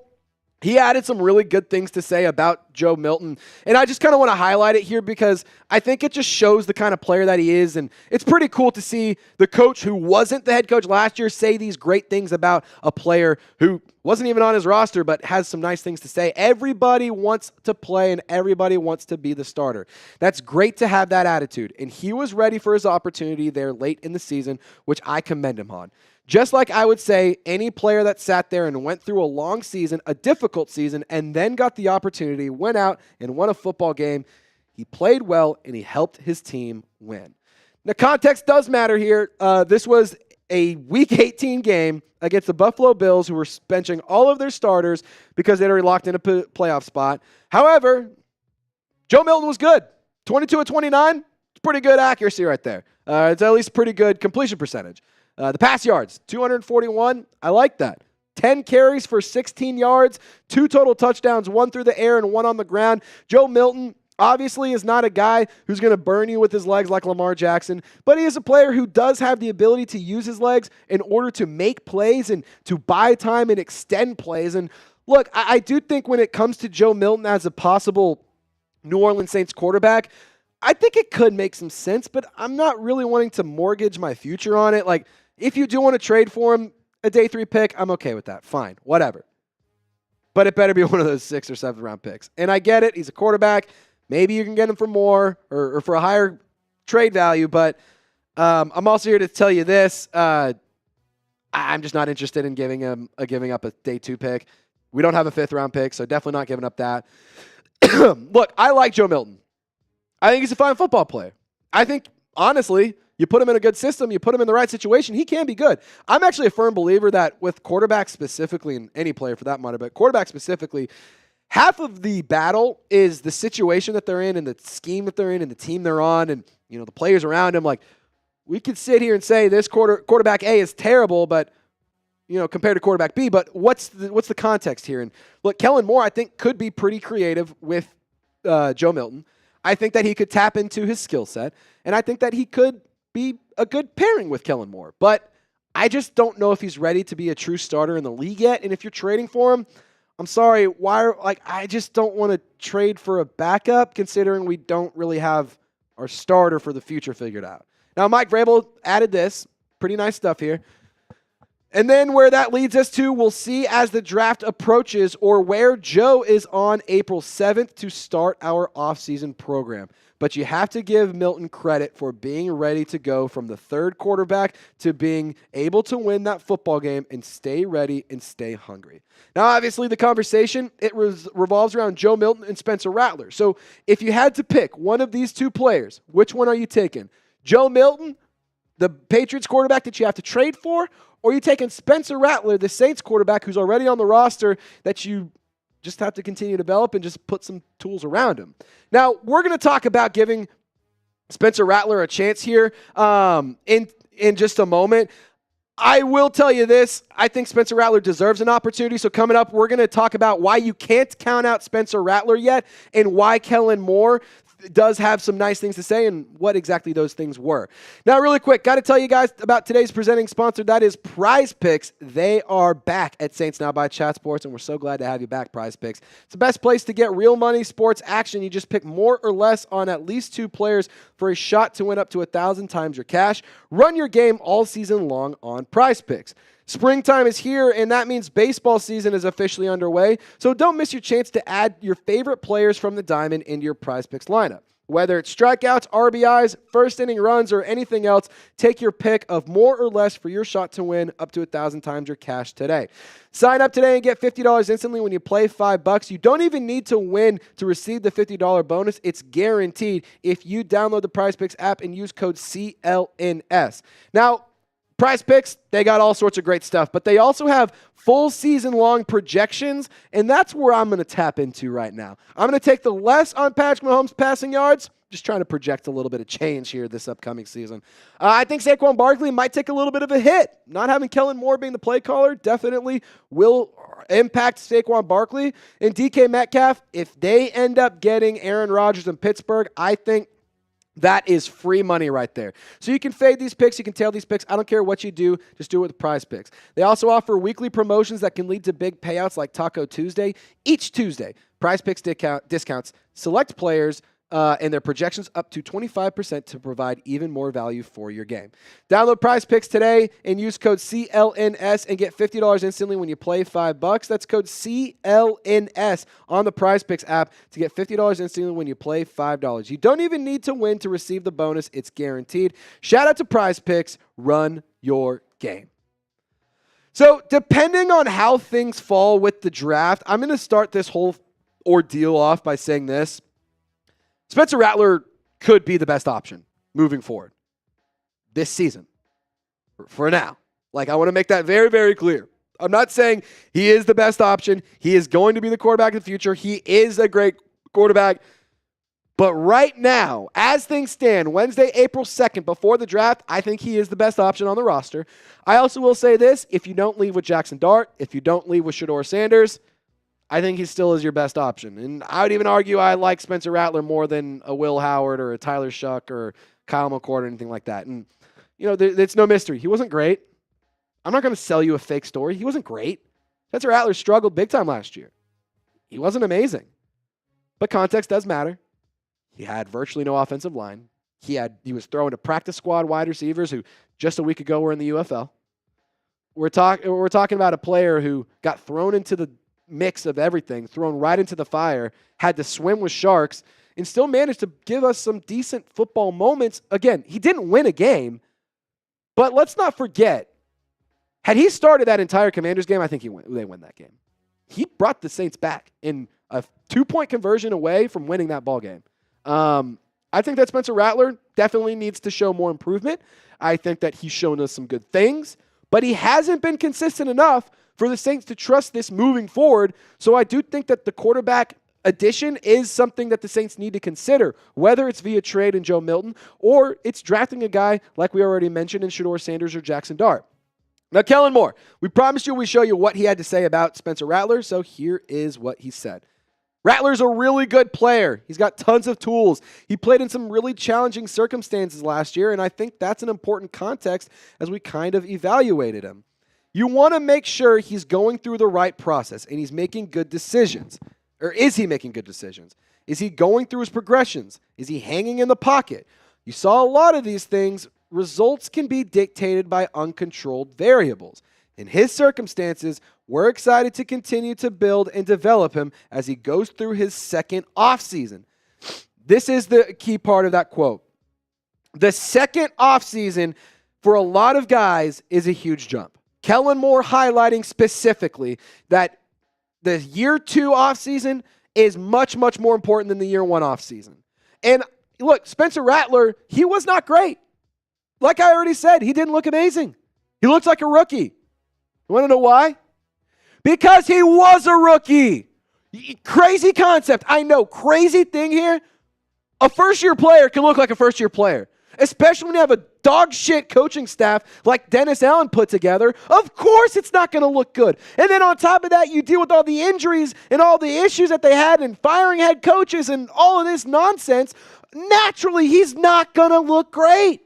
he added some really good things to say about Joe Milton, and I just kind of want to highlight it here because I think it just shows the kind of player that he is, and it's pretty cool to see the coach who wasn't the head coach last year say these great things about a player who wasn't even on his roster but has some nice things to say. Everybody wants to play, and everybody wants to be the starter. That's great to have that attitude, and he was ready for his opportunity there late in the season, which I commend him on. Just like I would say any player that sat there and went through a long season, a difficult season, and then got the opportunity, went out and won a football game, he played well and he helped his team win. Now, context does matter here. This was a Week 18 game against the Buffalo Bills, who were benching all of their starters because they'd already locked in a playoff spot. However, Joe Milton was good. 22 of 29, it's pretty good accuracy right there. It's at least pretty good completion percentage. The pass yards, 241. I like that. 10 carries for 16 yards, 2 total touchdowns, 1 through the air and 1 on the ground. Joe Milton obviously is not a guy who's going to burn you with his legs like Lamar Jackson, but he is a player who does have the ability to use his legs in order to make plays and to buy time and extend plays. And look, I do think when it comes to Joe Milton as a possible New Orleans Saints quarterback, I think it could make some sense, but I'm not really wanting to mortgage my future on it. Like, if you do want to trade for him, a day 3 pick, I'm okay with that. Fine, whatever. But it better be one of those 6th or 7th round picks. And I get it. He's a quarterback. Maybe you can get him for more or for a higher trade value. But I'm also here to tell you this. I'm just not interested in giving up a day 2 pick. We don't have a 5th round pick, so definitely not giving up that. Look, I like Joe Milton. I think he's a fine football player. I think, honestly, you put him in a good system, you put him in the right situation, he can be good. I'm actually a firm believer that with quarterbacks specifically, and any player for that matter, but quarterbacks specifically, half of the battle is the situation that they're in and the scheme that they're in and the team they're on and, you know, the players around him. Like, we could sit here and say this quarterback A is terrible, but, you know, compared to quarterback B, but what's the context here? And look, Kellen Moore, I think, could be pretty creative with Joe Milton. I think that he could tap into his skill set, and I think that he could be a good pairing with Kellen Moore. But I just don't know if he's ready to be a true starter in the league yet. And if you're trading for him, I'm sorry, I just don't want to trade for a backup considering we don't really have our starter for the future figured out. Now, Mike Vrabel added this. Pretty nice stuff here. And then where that leads us to, we'll see as the draft approaches or where Joe is on April 7th to start our offseason program. But you have to give Milton credit for being ready to go from the 3rd quarterback to being able to win that football game and stay ready and stay hungry. Now, obviously, the conversation, it revolves around Joe Milton and Spencer Rattler. So if you had to pick one of these 2 players, which one are you taking? Joe Milton, the Patriots quarterback that you have to trade for, or are you taking Spencer Rattler, the Saints quarterback who's already on the roster that you just have to continue to develop and just put some tools around him? Now, we're going to talk about giving Spencer Rattler a chance here in just a moment. I will tell you this. I think Spencer Rattler deserves an opportunity. So coming up, we're going to talk about why you can't count out Spencer Rattler yet and why Kellen Moore does have some nice things to say and what exactly those things were. Now, really quick, got to tell you guys about today's presenting sponsor. That is Prize Picks. They are back at Saints Now by Chat Sports, and we're so glad to have you back, Prize Picks. It's the best place to get real money sports action. You just pick more or less on at least 2 players for a shot to win up to 1,000 times your cash. Run your game all season long on Prize Picks. Springtime is here, and that means baseball season is officially underway. So don't miss your chance to add your favorite players from the diamond into your Prize Picks lineup. Whether it's strikeouts, RBIs, first inning runs, or anything else, take your pick of more or less for your shot to win up to 1,000 times your cash today. Sign up today and get $50 instantly when you play $5. You don't even need to win to receive the $50 bonus. It's guaranteed if you download the Prize Picks app and use code CLNS. Now, Prize Picks, they got all sorts of great stuff, but they also have full season-long projections, and that's where I'm going to tap into right now. I'm going to take the less on Patrick Mahomes passing yards just trying to project a little bit of change here this upcoming season. I think Saquon Barkley might take a little bit of a hit. Not having Kellen Moore being the play caller definitely will impact Saquon Barkley. And DK Metcalf, if they end up getting Aaron Rodgers in Pittsburgh, I think that is free money right there. So you can fade these picks. You can tail these picks. I don't care what you do. Just do it with Prize Picks. They also offer weekly promotions that can lead to big payouts like Taco Tuesday. Each Tuesday, Prize Picks discounts select players and their projections up to 25% to provide even more value for your game. Download Prize Picks today and use code CLNS and get $50 instantly when you play $5. That's code CLNS on the Prize Picks app to get $50 instantly when you play $5. You don't even need to win to receive the bonus. It's guaranteed. Shout out to Prize Picks. Run your game. So depending on how things fall with the draft, I'm going to start this whole ordeal off by saying this. Spencer Rattler could be the best option moving forward this season for now. Like, I want to make that very, very clear. I'm not saying he is the best option. He is going to be the quarterback of the future. He is a great quarterback. But right now, as things stand, Wednesday, April 2nd, before the draft, I think he is the best option on the roster. I also will say this. If you don't leave with Jackson Dart, if you don't leave with Shedeur Sanders, I think he still is your best option. And I would even argue I like Spencer Rattler more than a Will Howard or a Tyler Shuck or Kyle McCord or anything like that. And, you know, it's no mystery. He wasn't great. I'm not going to sell you a fake story. He wasn't great. Spencer Rattler struggled big time last year. He wasn't amazing. But context does matter. He had virtually no offensive line. He was throwing to practice squad wide receivers who just a week ago were in the UFL. We're talking about a player who got thrown into the mix of everything, thrown right into the fire, had to swim with sharks, and still managed to give us some decent football moments. Again, he didn't win a game, but let's not forget, had he started that entire Commanders game, I think they win that game. He brought the Saints back in a 2-point conversion away from winning that ball game. I think that Spencer Rattler definitely needs to show more improvement. I think that he's shown us some good things, but he hasn't been consistent enough for the Saints to trust this moving forward. So I do think that the quarterback addition is something that the Saints need to consider, whether it's via trade in Joe Milton or it's drafting a guy like we already mentioned in Shedeur Sanders or Jackson Dart. Now, Kellen Moore, we promised you we'd show you what he had to say about Spencer Rattler, so here is what he said. Rattler's a really good player. He's got tons of tools. He played in some really challenging circumstances last year, and I think that's an important context as we kind of evaluated him. You want to make sure he's going through the right process and he's making good decisions. Or is he making good decisions? Is he going through his progressions? Is he hanging in the pocket? You saw a lot of these things. Results can be dictated by uncontrolled variables. In his circumstances, we're excited to continue to build and develop him as he goes through his second offseason. This is the key part of that quote. The second offseason for a lot of guys is a huge jump. Kellen Moore highlighting specifically that the year 2 offseason is much, much more important than the year 1 offseason. And look, Spencer Rattler, he was not great. Like I already said, he didn't look amazing. He looks like a rookie. You want to know why? Because he was a rookie. Crazy concept. I know, crazy thing here. A first-year player can look like a first-year player, especially when you have a dog shit coaching staff like Dennis Allen put together. Of course it's not going to look good. And then on top of that, you deal with all the injuries and all the issues that they had and firing head coaches and all of this nonsense. Naturally, he's not going to look great.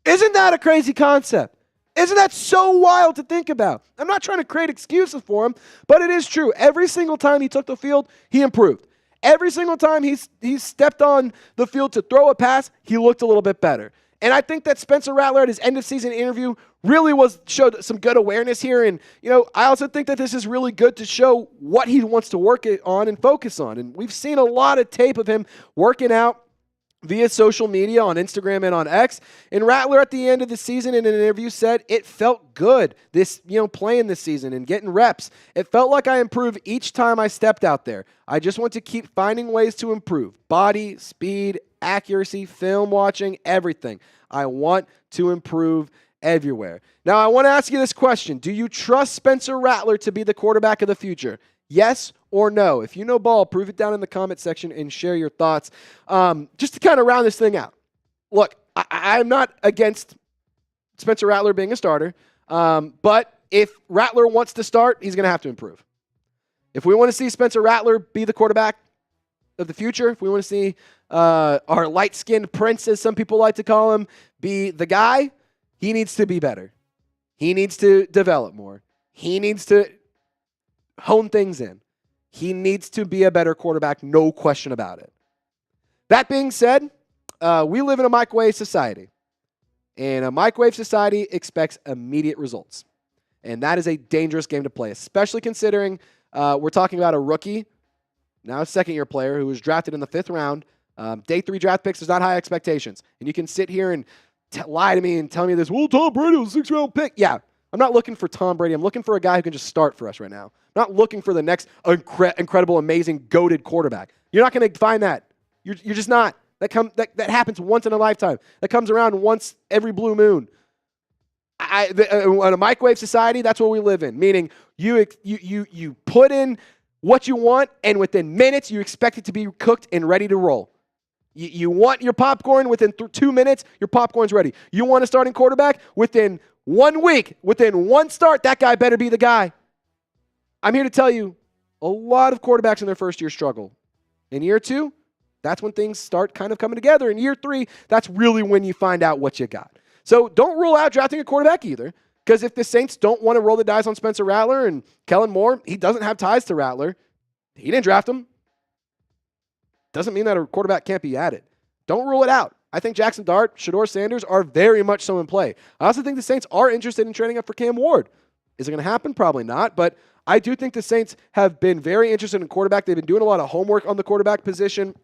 Isn't that a crazy concept? Isn't that so wild to think about? I'm not trying to create excuses for him, but it is true. Every single time he took the field, he improved. Every single time he stepped on the field to throw a pass, he looked a little bit better. And I think that Spencer Rattler at his end-of-season interview really showed some good awareness here. And, I also think that this is really good to show what he wants to work on and focus on. And we've seen a lot of tape of him working out via social media on Instagram and on X. And Rattler at the end of the season in an interview said, it felt good playing this season and getting reps. It felt like I improved each time I stepped out there. I just want to keep finding ways to improve. Body, speed, accuracy, film watching, everything. I want to improve everywhere. Now, I want to ask you this question. Do you trust Spencer Rattler to be the quarterback of the future? Yes or no? If you know ball, prove it down in the comment section and share your thoughts. Just to kind of round this thing out. Look, I'm not against Spencer Rattler being a starter, but if Rattler wants to start, he's going to have to improve. If we want to see Spencer Rattler be the quarterback of the future, if we want to see our light-skinned prince, as some people like to call him, be the guy, he needs to be better. He needs to develop more. He needs to hone things in. He needs to be a better quarterback, no question about it. That being said, we live in a microwave society, and a microwave society expects immediate results, and that is a dangerous game to play, especially considering we're talking about a rookie, now a second-year player who was drafted in the 5th round. Day 3 draft picks, there's not high expectations. And you can sit here and lie to me and tell me this, well, Tom Brady was a 6th-round pick. Yeah, I'm not looking for Tom Brady. I'm looking for a guy who can just start for us right now. I'm not looking for the next incredible, amazing, goated quarterback. You're not going to find that. You're just not. That happens once in a lifetime. That comes around once every blue moon. In a microwave society, that's what we live in, meaning you put in what you want, and within minutes, you expect it to be cooked and ready to roll. You want your popcorn, within 2 minutes, your popcorn's ready. You want a starting quarterback, within 1 week, within one start, that guy better be the guy. I'm here to tell you, a lot of quarterbacks in their first year struggle. In year 2, that's when things start kind of coming together. In year 3, that's really when you find out what you got. So don't rule out drafting a quarterback either, because if the Saints don't want to roll the dice on Spencer Rattler and Kellen Moore, he doesn't have ties to Rattler. He didn't draft him. Doesn't mean that a quarterback can't be added. Don't rule it out. I think Jackson Dart, Shedeur Sanders are very much so in play. I also think the Saints are interested in trading up for Cam Ward. Is it going to happen? Probably not, but I do think the Saints have been very interested in quarterback. They've been doing a lot of homework on the quarterback position.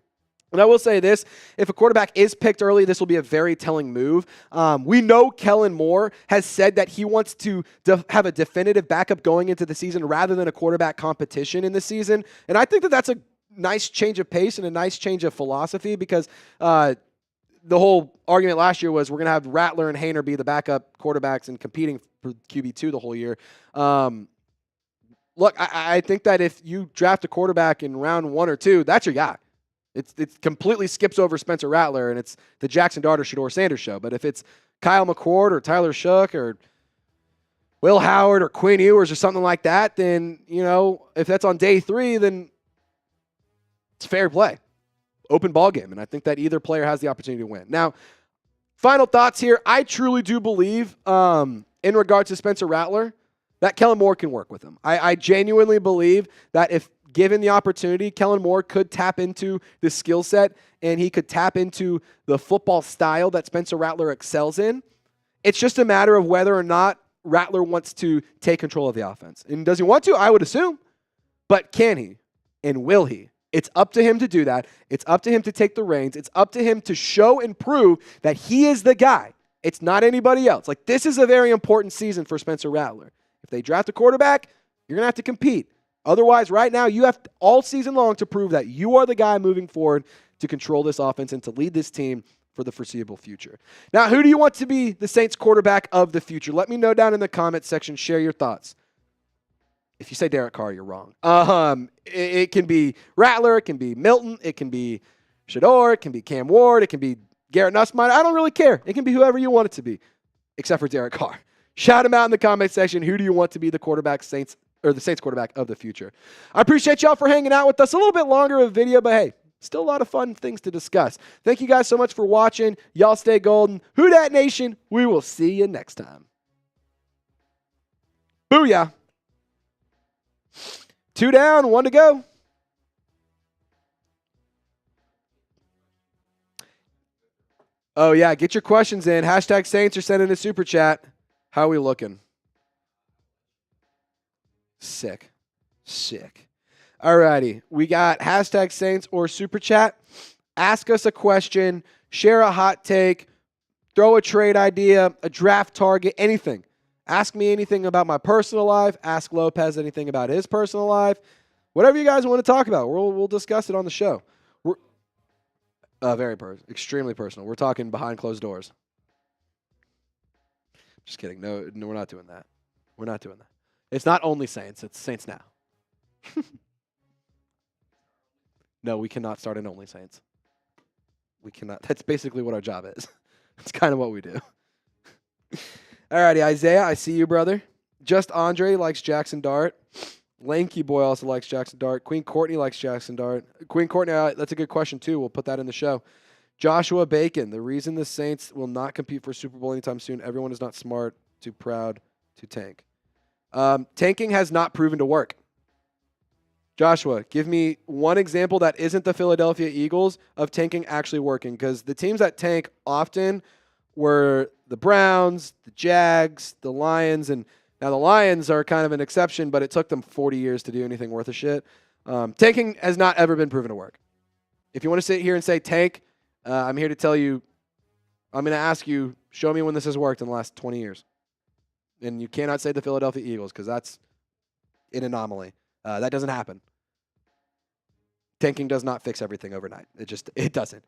And I will say this, if a quarterback is picked early, this will be a very telling move. We know Kellen Moore has said that he wants to have a definitive backup going into the season rather than a quarterback competition in the season. And I think that that's a nice change of pace and a nice change of philosophy, because the whole argument last year was we're going to have Rattler and Haener be the backup quarterbacks and competing for QB2 the whole year. Look, I think that if you draft a quarterback in round 1 or 2, that's your guy. It completely skips over Spencer Rattler, and it's the Jackson Dart or Shedeur Sanders show. But if it's Kyle McCord or Tyler Shook or Will Howard or Quinn Ewers or something like that, then, if that's on day 3, then it's fair play. Open ball game. And I think that either player has the opportunity to win. Now, final thoughts here. I truly do believe, in regards to Spencer Rattler, that Kellen Moore can work with him. I genuinely believe that if given the opportunity, Kellen Moore could tap into the skill set and he could tap into the football style that Spencer Rattler excels in. It's just a matter of whether or not Rattler wants to take control of the offense. And does he want to? I would assume. But can he? And will he? It's up to him to do that. It's up to him to take the reins. It's up to him to show and prove that he is the guy. It's not anybody else. Like, this is a very important season for Spencer Rattler. If they draft a quarterback, you're going to have to compete. Otherwise, right now, you have all season long to prove that you are the guy moving forward to control this offense and to lead this team for the foreseeable future. Now, who do you want to be the Saints quarterback of the future? Let me know down in the comments section. Share your thoughts. If you say Derek Carr, you're wrong. It can be Rattler. It can be Milton. It can be Shedeur. It can be Cam Ward. It can be Garrett Nussmeier. I don't really care. It can be whoever you want it to be, except for Derek Carr. Shout him out in the comment section. Who do you want to be the Saints quarterback of the future? I appreciate y'all for hanging out with us. A little bit longer of a video, but hey, still a lot of fun things to discuss. Thank you guys so much for watching. Y'all stay golden. Who Dat Nation? We will see you next time. Booyah. 2 down, 1 to go. Oh, yeah. Get your questions in. Hashtag Saints or send in a super chat. How are we looking? Sick. All righty. We got hashtag Saints or super chat. Ask us a question. Share a hot take. Throw a trade idea, a draft target, anything. Ask me anything about my personal life. Ask Lopez anything about his personal life. Whatever you guys want to talk about, we'll discuss it on the show. We're very personal, extremely personal. We're talking behind closed doors. Just kidding. No, we're not doing that. We're not doing that. It's not only Saints. It's Saints Now. No, we cannot start an Only Saints. We cannot. That's basically what our job is. It's kind of what we do. Alrighty, Isaiah, I see you, brother. Just Andre likes Jackson Dart. Lanky Boy also likes Jackson Dart. Queen Courtney likes Jackson Dart. Queen Courtney, that's a good question, too. We'll put that in the show. Joshua Bacon, the reason the Saints will not compete for Super Bowl anytime soon, everyone is not smart, too proud to tank. Tanking has not proven to work. Joshua, give me one example that isn't the Philadelphia Eagles of tanking actually working, because the teams that tank often were the Browns, the Jags, the Lions, and now the Lions are kind of an exception, but it took them 40 years to do anything worth a shit. Tanking has not ever been proven to work. If you want to sit here and say tank, I'm here to tell you, I'm going to ask you, show me when this has worked in the last 20 years. And you cannot say the Philadelphia Eagles because that's an anomaly. That doesn't happen. Tanking does not fix everything overnight. It doesn't.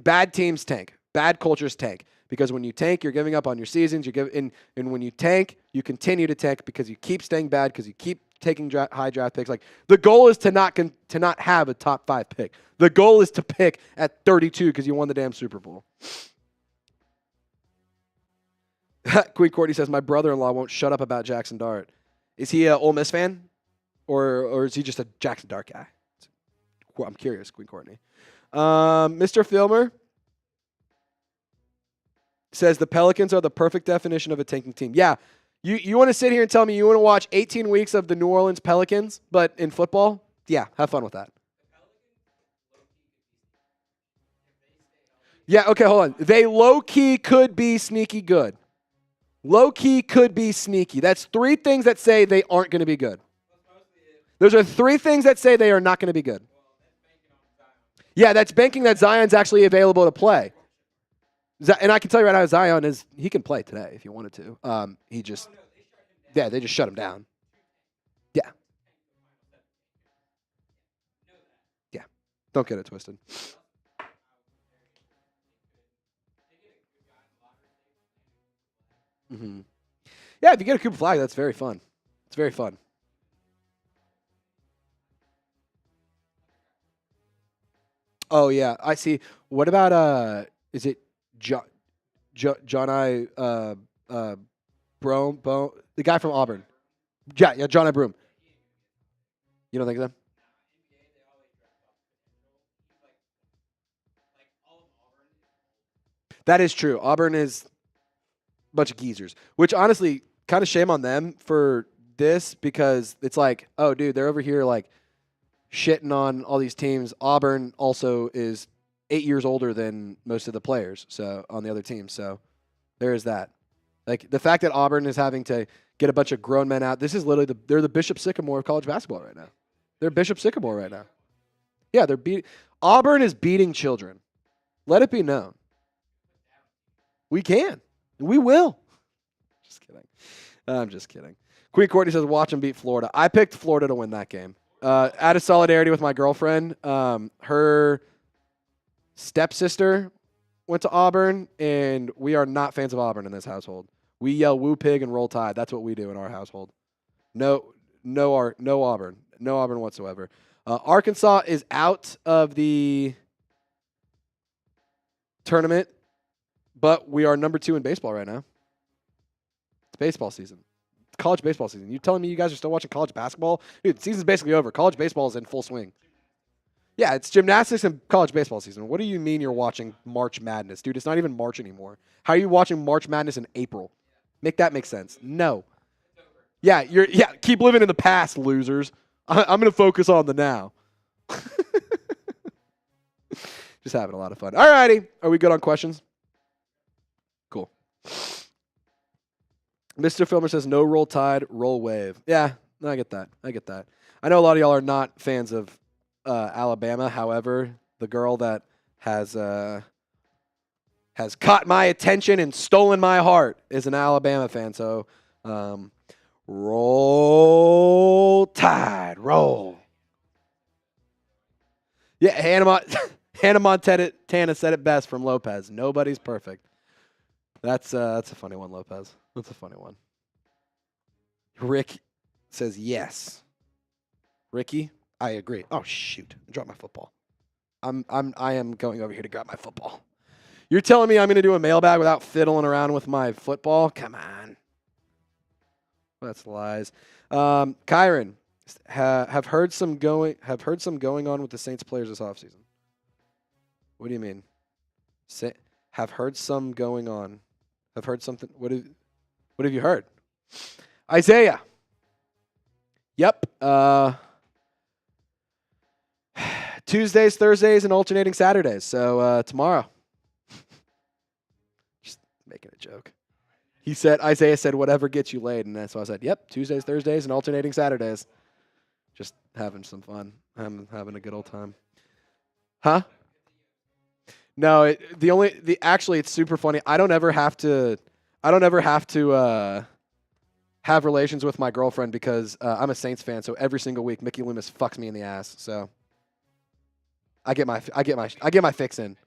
Bad teams tank. Bad cultures tank. Because when you tank, you're giving up on your seasons. And when you tank, you continue to tank because you keep staying bad, because you keep taking high draft picks. Like, the goal is to not have a top 5 pick. The goal is to pick at 32 because you won the damn Super Bowl. Queen Courtney says, my brother-in-law won't shut up about Jackson Dart. Is he an Ole Miss fan? Or is he just a Jackson Dart guy? I'm curious, Queen Courtney. Mr. Filmer says the Pelicans are the perfect definition of a tanking team. Yeah, you want to sit here and tell me you want to watch 18 weeks of the New Orleans Pelicans, but in football? Yeah, have fun with that. Yeah, okay, hold on. They low-key could be sneaky good. Low-key could be sneaky. That's 3 things that say they aren't going to be good. Those are 3 things that say they are not going to be good. Yeah, that's banking that Zion's actually available to play. And I can tell you right now, Zion he can play today if you wanted to. They just shut him down. Yeah. Yeah. Don't get it twisted. Mm-hmm. Yeah, if you get a Cooper Flag, that's very fun. It's very fun. Oh yeah, I see. What about is it John I Brome, the guy from Auburn? Yeah, John I Broome. You don't think so? That is true. Auburn is a bunch of geezers, which honestly, kind of shame on them for this, because it's like, oh, dude, they're over here like shitting on all these teams. Auburn also is 8 years older than most of the players, so on the other teams. So there is that. Like, the fact that Auburn is having to get a bunch of grown men out. This is literally they're the Bishop Sycamore of college basketball right now. They're Bishop Sycamore right now. Yeah, Auburn is beating children. Let it be known. We can. We will. Just kidding. I'm just kidding. Queen Courtney says, watch them beat Florida. I picked Florida to win that game. Out of solidarity with my girlfriend, her stepsister went to Auburn, and we are not fans of Auburn in this household. We yell "Woo Pig" and "Roll Tide." That's what we do in our household. No Auburn. No Auburn whatsoever. Arkansas is out of the tournament, but we are number 2 in baseball right now. It's baseball season. It's college baseball season. You telling me you guys are still watching college basketball? Dude, the season's basically over. College baseball is in full swing. Yeah, it's gymnastics and college baseball season. What do you mean you're watching March Madness? Dude, it's not even March anymore. How are you watching March Madness in April? Make that make sense. No. Yeah, keep living in the past, losers. I'm going to focus on the now. Just having a lot of fun. All righty. Are we good on questions? Cool. Mr. Filmer says, no Roll Tide, roll Wave. Yeah, I get that. I know a lot of y'all are not fans of Alabama. However, the girl that has caught my attention and stolen my heart is an Alabama fan. So, Roll Tide, roll. Yeah, Hannah Montana said it best from Lopez. Nobody's perfect. That's a funny one, Lopez. That's a funny one. Rick says yes. Ricky, I agree. Oh shoot, I dropped my football. I am going over here to grab my football. You're telling me I'm going to do a mailbag without fiddling around with my football? Come on. That's lies. Kyron, have heard some going on with the Saints players this offseason. What do you mean? Have heard some going on. Have heard something. What have you heard? Isaiah. Yep. Tuesdays, Thursdays, and alternating Saturdays. So tomorrow. Just making a joke. Isaiah said, whatever gets you laid. And that's why I said, yep, Tuesdays, Thursdays, and alternating Saturdays. Just having some fun. I'm having a good old time. Huh? No, actually, it's super funny. I don't ever have to have relations with my girlfriend because I'm a Saints fan. So every single week, Mickey Loomis fucks me in the ass. So I get my fix in.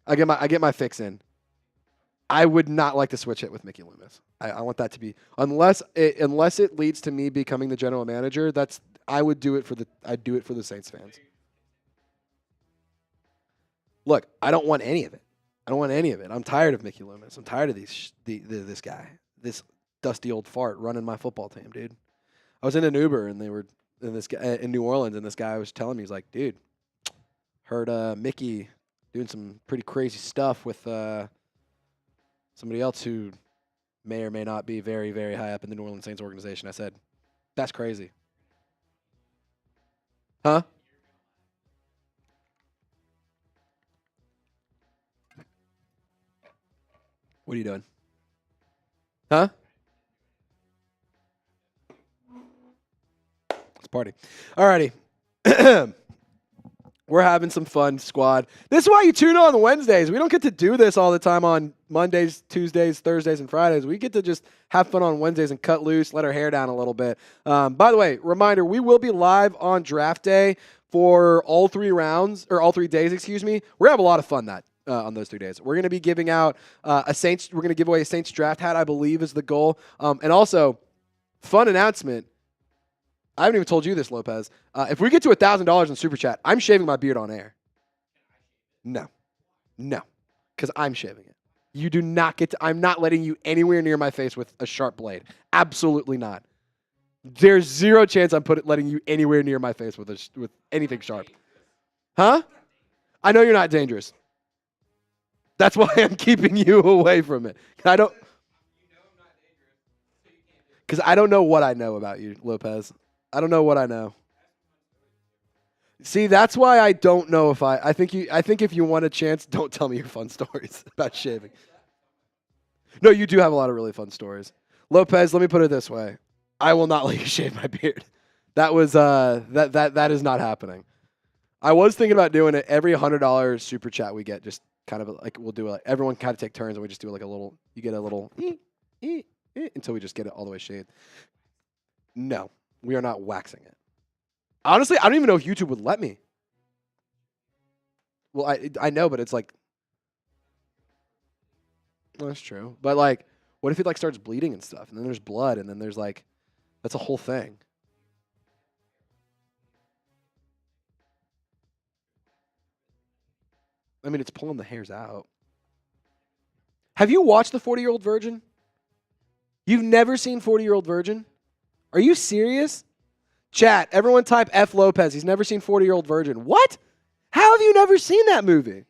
I get my fix in. I would not like to switch it with Mickey Loomis. I want that to be unless it leads to me becoming the general manager. I'd do it for the Saints fans. Look, I don't want any of it. I'm tired of Mickey Loomis. I'm tired of this guy, this dusty old fart running my football team, dude. I was in an Uber and they were in New Orleans, and this guy was telling me, he's like, dude, heard Mickey doing some pretty crazy stuff with somebody else who may or may not be very, very high up in the New Orleans Saints organization. I said, that's crazy. Huh? What are you doing? Huh? Let's party. Alrighty. We're having some fun, squad. This is why you tune on Wednesdays. We don't get to do this all the time on Mondays, Tuesdays, Thursdays, and Fridays. We get to just have fun on Wednesdays and cut loose, let our hair down a little bit. By the way, reminder, we will be live on draft day for all 3 rounds, or all 3 days, excuse me. We're going to have a lot of fun on those 3 days. We're going to be giving out we're going to give away a Saints draft hat, I believe is the goal. And also, fun announcement. I haven't even told you this, Lopez. If we get to $1,000 in Super Chat, I'm shaving my beard on air. No, because I'm shaving it. You do not get to. I'm not letting you anywhere near my face with a sharp blade. Absolutely not. There's 0 chance I'm letting you anywhere near my face with anything sharp. Huh? I know you're not dangerous. That's why I'm keeping you away from it. Because I don't know what I know about you, Lopez. I don't know what I know. See, that's why I don't know if I think if you want a chance, don't tell me your fun stories about shaving. No, you do have a lot of really fun stories. Lopez, let me put it this way. I will not let you shave my beard. That was that is not happening. I was thinking about doing it every $100 super chat we get, just kind of like we'll do it. Everyone kind of take turns and we just do like a little. You get a little until we just get it all the way shaved. No, we are not waxing it. Honestly, I don't even know if YouTube would let me. Well, I know, but it's like, well, that's true. But like, what if it like starts bleeding and stuff, and then there's blood, and then there's like, that's a whole thing. I mean, it's pulling the hairs out. Have you watched the 40-Year-Old Virgin? You've never seen 40-Year-Old Virgin? Are you serious? Chat, everyone type F Lopez. He's never seen 40-Year-Old Virgin. What? How have you never seen that movie?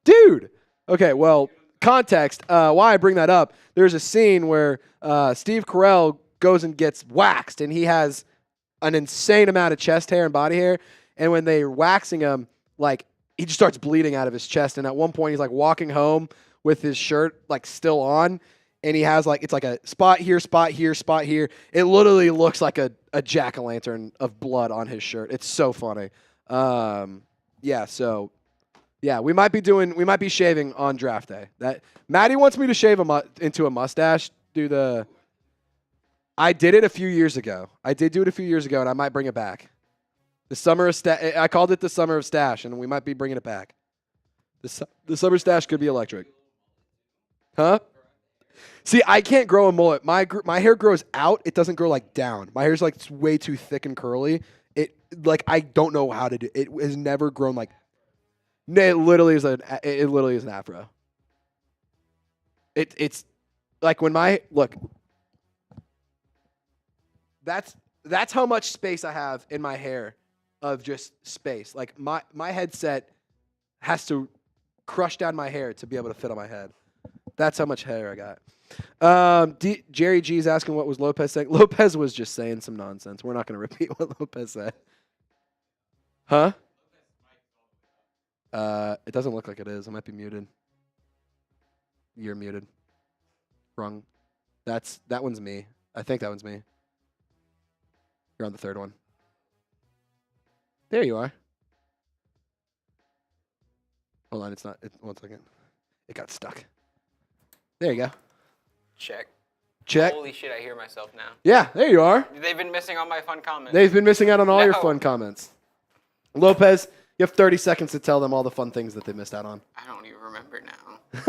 Dude. Okay, well, context. Why I bring that up, there's a scene where Steve Carell goes and gets waxed, and he has an insane amount of chest hair and body hair, and when they're waxing him, like, he just starts bleeding out of his chest, and at one point he's like walking home with his shirt like still on, and he has like, it's like a spot here, spot here, spot here. It literally looks like a jack-o'-lantern of blood on his shirt. It's so funny. Yeah, we might be shaving on draft day. That Maddie wants me to shave into a mustache. I did it a few years ago. I did do it a few years ago, and I might bring it back. I called it the summer of stash, and we might be bringing it back. The summer stash could be electric. Huh? See, I can't grow a mullet. My hair grows out. It doesn't grow like down. My hair's like way too thick and curly. I don't know how to do it. It has never grown like. It literally is an afro. It's like when my look. That's how much space I have in my hair, of just space. Like my headset has to crush down my hair to be able to fit on my head. That's how much hair I got. Jerry G is asking what was Lopez saying. Lopez was just saying some nonsense. We're not going to repeat what Lopez said. Huh? It doesn't look like it is. I might be muted. You're muted. Wrong. That one's me. I think that one's me. You're on the third one. There you are. Hold on, it's not. 1 second. It got stuck. There you go. Check. Check. Holy shit, I hear myself now. Yeah, there you are. They've been missing all my fun comments. They've been missing out on all your fun comments. Lopez, you have 30 seconds to tell them all the fun things that they missed out on. I don't even remember now.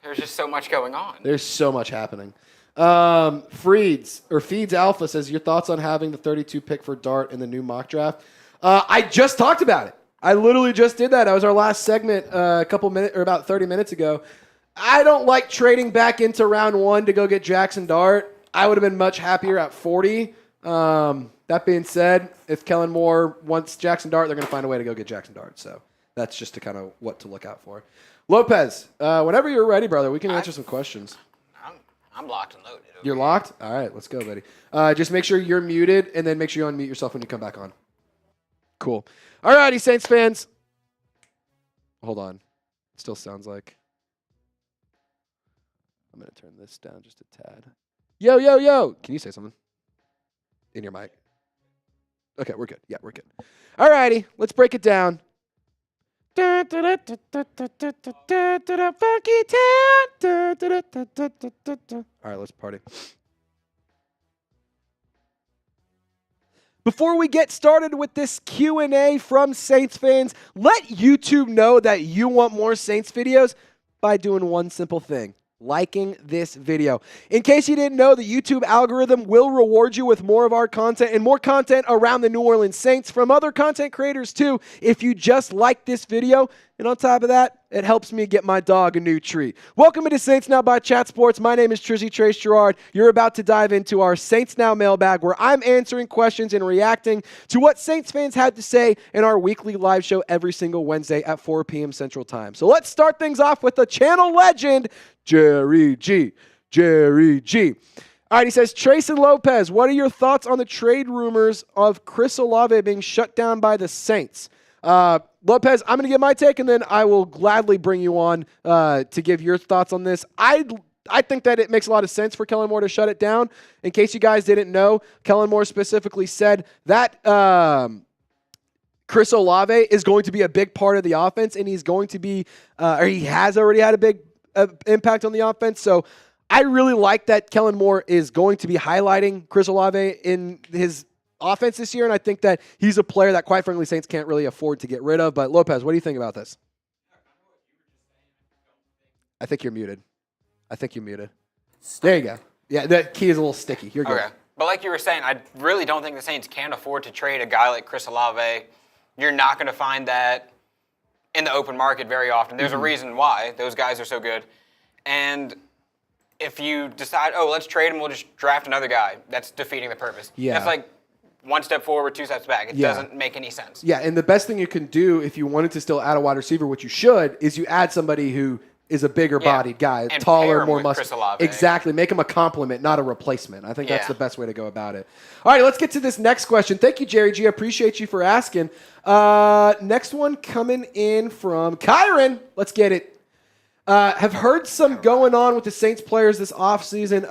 There's just so much going on. There's so much happening. Feeds Alpha says, your thoughts on having the 32 pick for Dart in the new mock draft? I just talked about it. I literally just did that. That was our last segment about 30 minutes ago. I don't like trading back into round 1 to go get Jackson Dart. I would have been much happier at 40. That being said, if Kellen Moore wants Jackson Dart, they're going to find a way to go get Jackson Dart. So that's just kind of what to look out for. Lopez, whenever you're ready, brother, we can answer some questions. I'm locked and loaded. You're locked? All right, let's go, buddy. Just make sure you're muted, and then make sure you unmute yourself when you come back on. Cool. All righty, Saints fans. Hold on. It still sounds like. I'm going to turn this down just a tad. Yo, yo, yo. Can you say something? In your mic. Okay, we're good. Yeah, we're good. All righty, let's break it down. Funky town. All right, let's party. Before we get started with this Q&A from Saints fans, let YouTube know that you want more Saints videos by doing one simple thing. Liking this video. In case you didn't know, the YouTube algorithm will reward you with more of our content and more content around the New Orleans Saints from other content creators too, if you just like this video. And on top of that, it helps me get my dog a new treat. Welcome to Saints Now by Chat Sports. My name is Trizzy Trace Girouard. You're about to dive into our Saints Now mailbag, where I'm answering questions and reacting to what Saints fans had to say in our weekly live show every single Wednesday at 4 p.m. Central Time. So let's start things off with the channel legend, Jerry G. Jerry G. All right, he says, Trace and Lopez, what are your thoughts on the trade rumors of Chris Olave being shut down by the Saints? Lopez, I'm going to give my take, and then I will gladly bring you on to give your thoughts on this. I think that it makes a lot of sense for Kellen Moore to shut it down. In case you guys didn't know, Kellen Moore specifically said that Chris Olave is going to be a big part of the offense, and he's going to be, or he has already had a big impact on the offense. So I really like that Kellen Moore is going to be highlighting Chris Olave in his offense this year, and I think that he's a player that, quite frankly, Saints can't really afford to get rid of. But Lopez, what do you think about this? I think you're muted. There you go. Yeah, that key is a little sticky. You're good. Okay. But like you were saying, I really don't think the Saints can afford to trade a guy like Chris Olave. You're not going to find that in the open market very often. There's a reason why. Those guys are so good. And if you decide, let's trade him, we'll just draft another guy, that's defeating the purpose. Yeah. That's like one step forward, 2 steps back. It doesn't make any sense. Yeah, and the best thing you can do if you wanted to still add a wide receiver, which you should, is you add somebody who is a bigger bodied guy, and taller, more muscular. Chris Exactly. Make him a complement, not a replacement. I think that's the best way to go about it. All right, let's get to this next question. Thank you, Jerry G. I appreciate you for asking. Next one coming in from Kyron. Let's get it. Have heard some going on with the Saints players this offseason.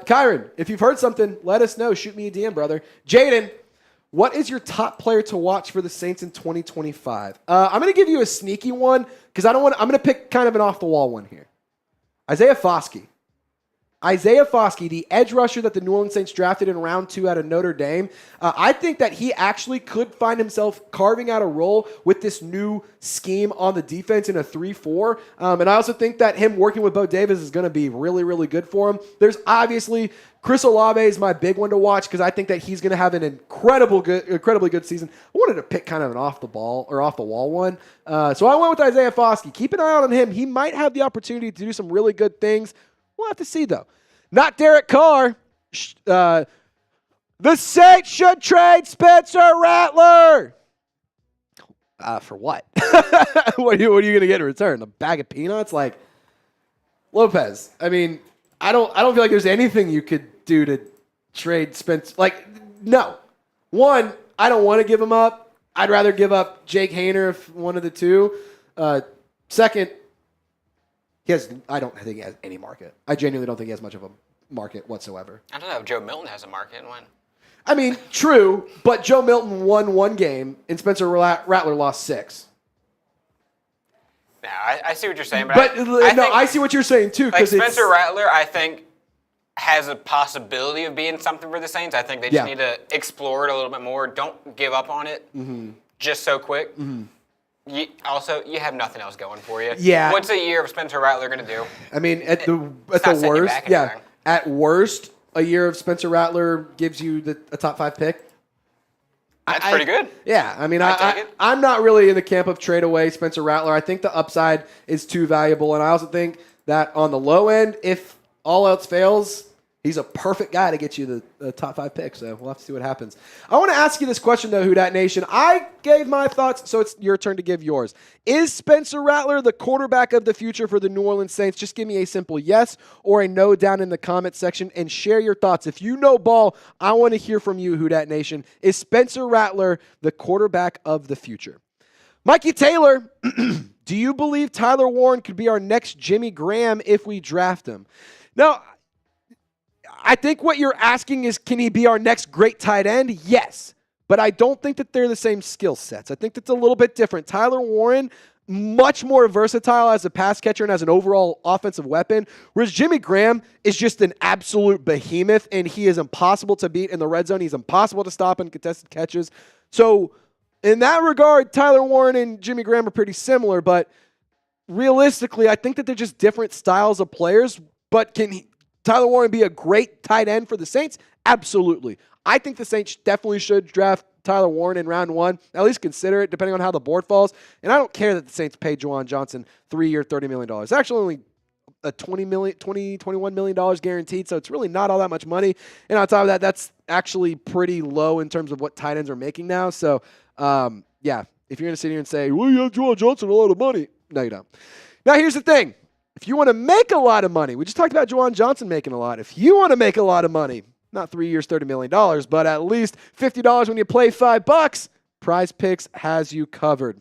Kyron, if you've heard something, let us know. Shoot me a DM, brother. Jaden, what is your top player to watch for the Saints in 2025? I'm going to give you a sneaky one because I'm going to pick kind of an off-the-wall one here. Isaiah Foskey. Isaiah Foskey, the edge rusher that the New Orleans Saints drafted in round 2 out of Notre Dame, I think that he actually could find himself carving out a role with this new scheme on the defense in a 3-4. And I also think that him working with Bo Davis is going to be really, really good for him. There's obviously Chris Olave is my big one to watch because I think that he's going to have an incredibly good season. I wanted to pick kind of an off the wall one. So I went with Isaiah Foskey. Keep an eye out on him. He might have the opportunity to do some really good things. We'll have to see, though. Not Derek Carr. The Saints should trade Spencer Rattler. For what? What are you going to get in return? A bag of peanuts? Like, Lopez. I mean, I don't feel like there's anything you could do to trade Spencer. Like, no. One, I don't want to give him up. I'd rather give up Jake Haener if one of the two. Second, I don't think he has any market. I genuinely don't think he has much of a market whatsoever. I don't know if Joe Milton has a market. When? I mean, true, but Joe Milton won 1 game and Spencer Rattler lost 6. Yeah, I see what you're saying, but I see what you're saying too. Like Spencer Rattler, I think has a possibility of being something for the Saints. I think they just need to explore it a little bit more. Don't give up on it just so quick. Mm-hmm. You have nothing else going for you. Yeah. What's a year of Spencer Rattler going to do? I mean, at the worst, at worst, a year of Spencer Rattler gives you a top 5 pick. That's pretty good. Yeah, I mean, I'm not really in the camp of trade away Spencer Rattler. I think the upside is too valuable, and I also think that on the low end, if all else fails, he's a perfect guy to get you the top 5 pick, so we'll have to see what happens. I want to ask you this question, though, Who Dat Nation. I gave my thoughts, so it's your turn to give yours. Is Spencer Rattler the quarterback of the future for the New Orleans Saints? Just give me a simple yes or a no down in the comment section and share your thoughts. If you know ball, I want to hear from you, Who Dat Nation. Is Spencer Rattler the quarterback of the future? Mikey Taylor, do you believe Tyler Warren could be our next Jimmy Graham if we draft him? Now, I think what you're asking is, can he be our next great tight end? Yes. But I don't think that they're the same skill sets. I think that's a little bit different. Tyler Warren, much more versatile as a pass catcher and as an overall offensive weapon, whereas Jimmy Graham is just an absolute behemoth, and he is impossible to beat in the red zone. He's impossible to stop in contested catches. So in that regard, Tyler Warren and Jimmy Graham are pretty similar, but realistically, I think that they're just different styles of players. But can Tyler Warren be a great tight end for the Saints? Absolutely. I think the Saints definitely should draft Tyler Warren in round 1. At least consider it, depending on how the board falls. And I don't care that the Saints paid Juwan Johnson 3-year, $30 million. It's actually only a $21 million guaranteed, so it's really not all that much money. And on top of that, that's actually pretty low in terms of what tight ends are making now. So, yeah, if you're going to sit here and say, well, you have Juwan Johnson a lot of money. No, you don't. Now, here's the thing. If you want to make a lot of money, we just talked about Juwan Johnson making a lot. If you want to make a lot of money, not 3 years, $30 million, but at least $50 when you play $5, Prize Picks has you covered.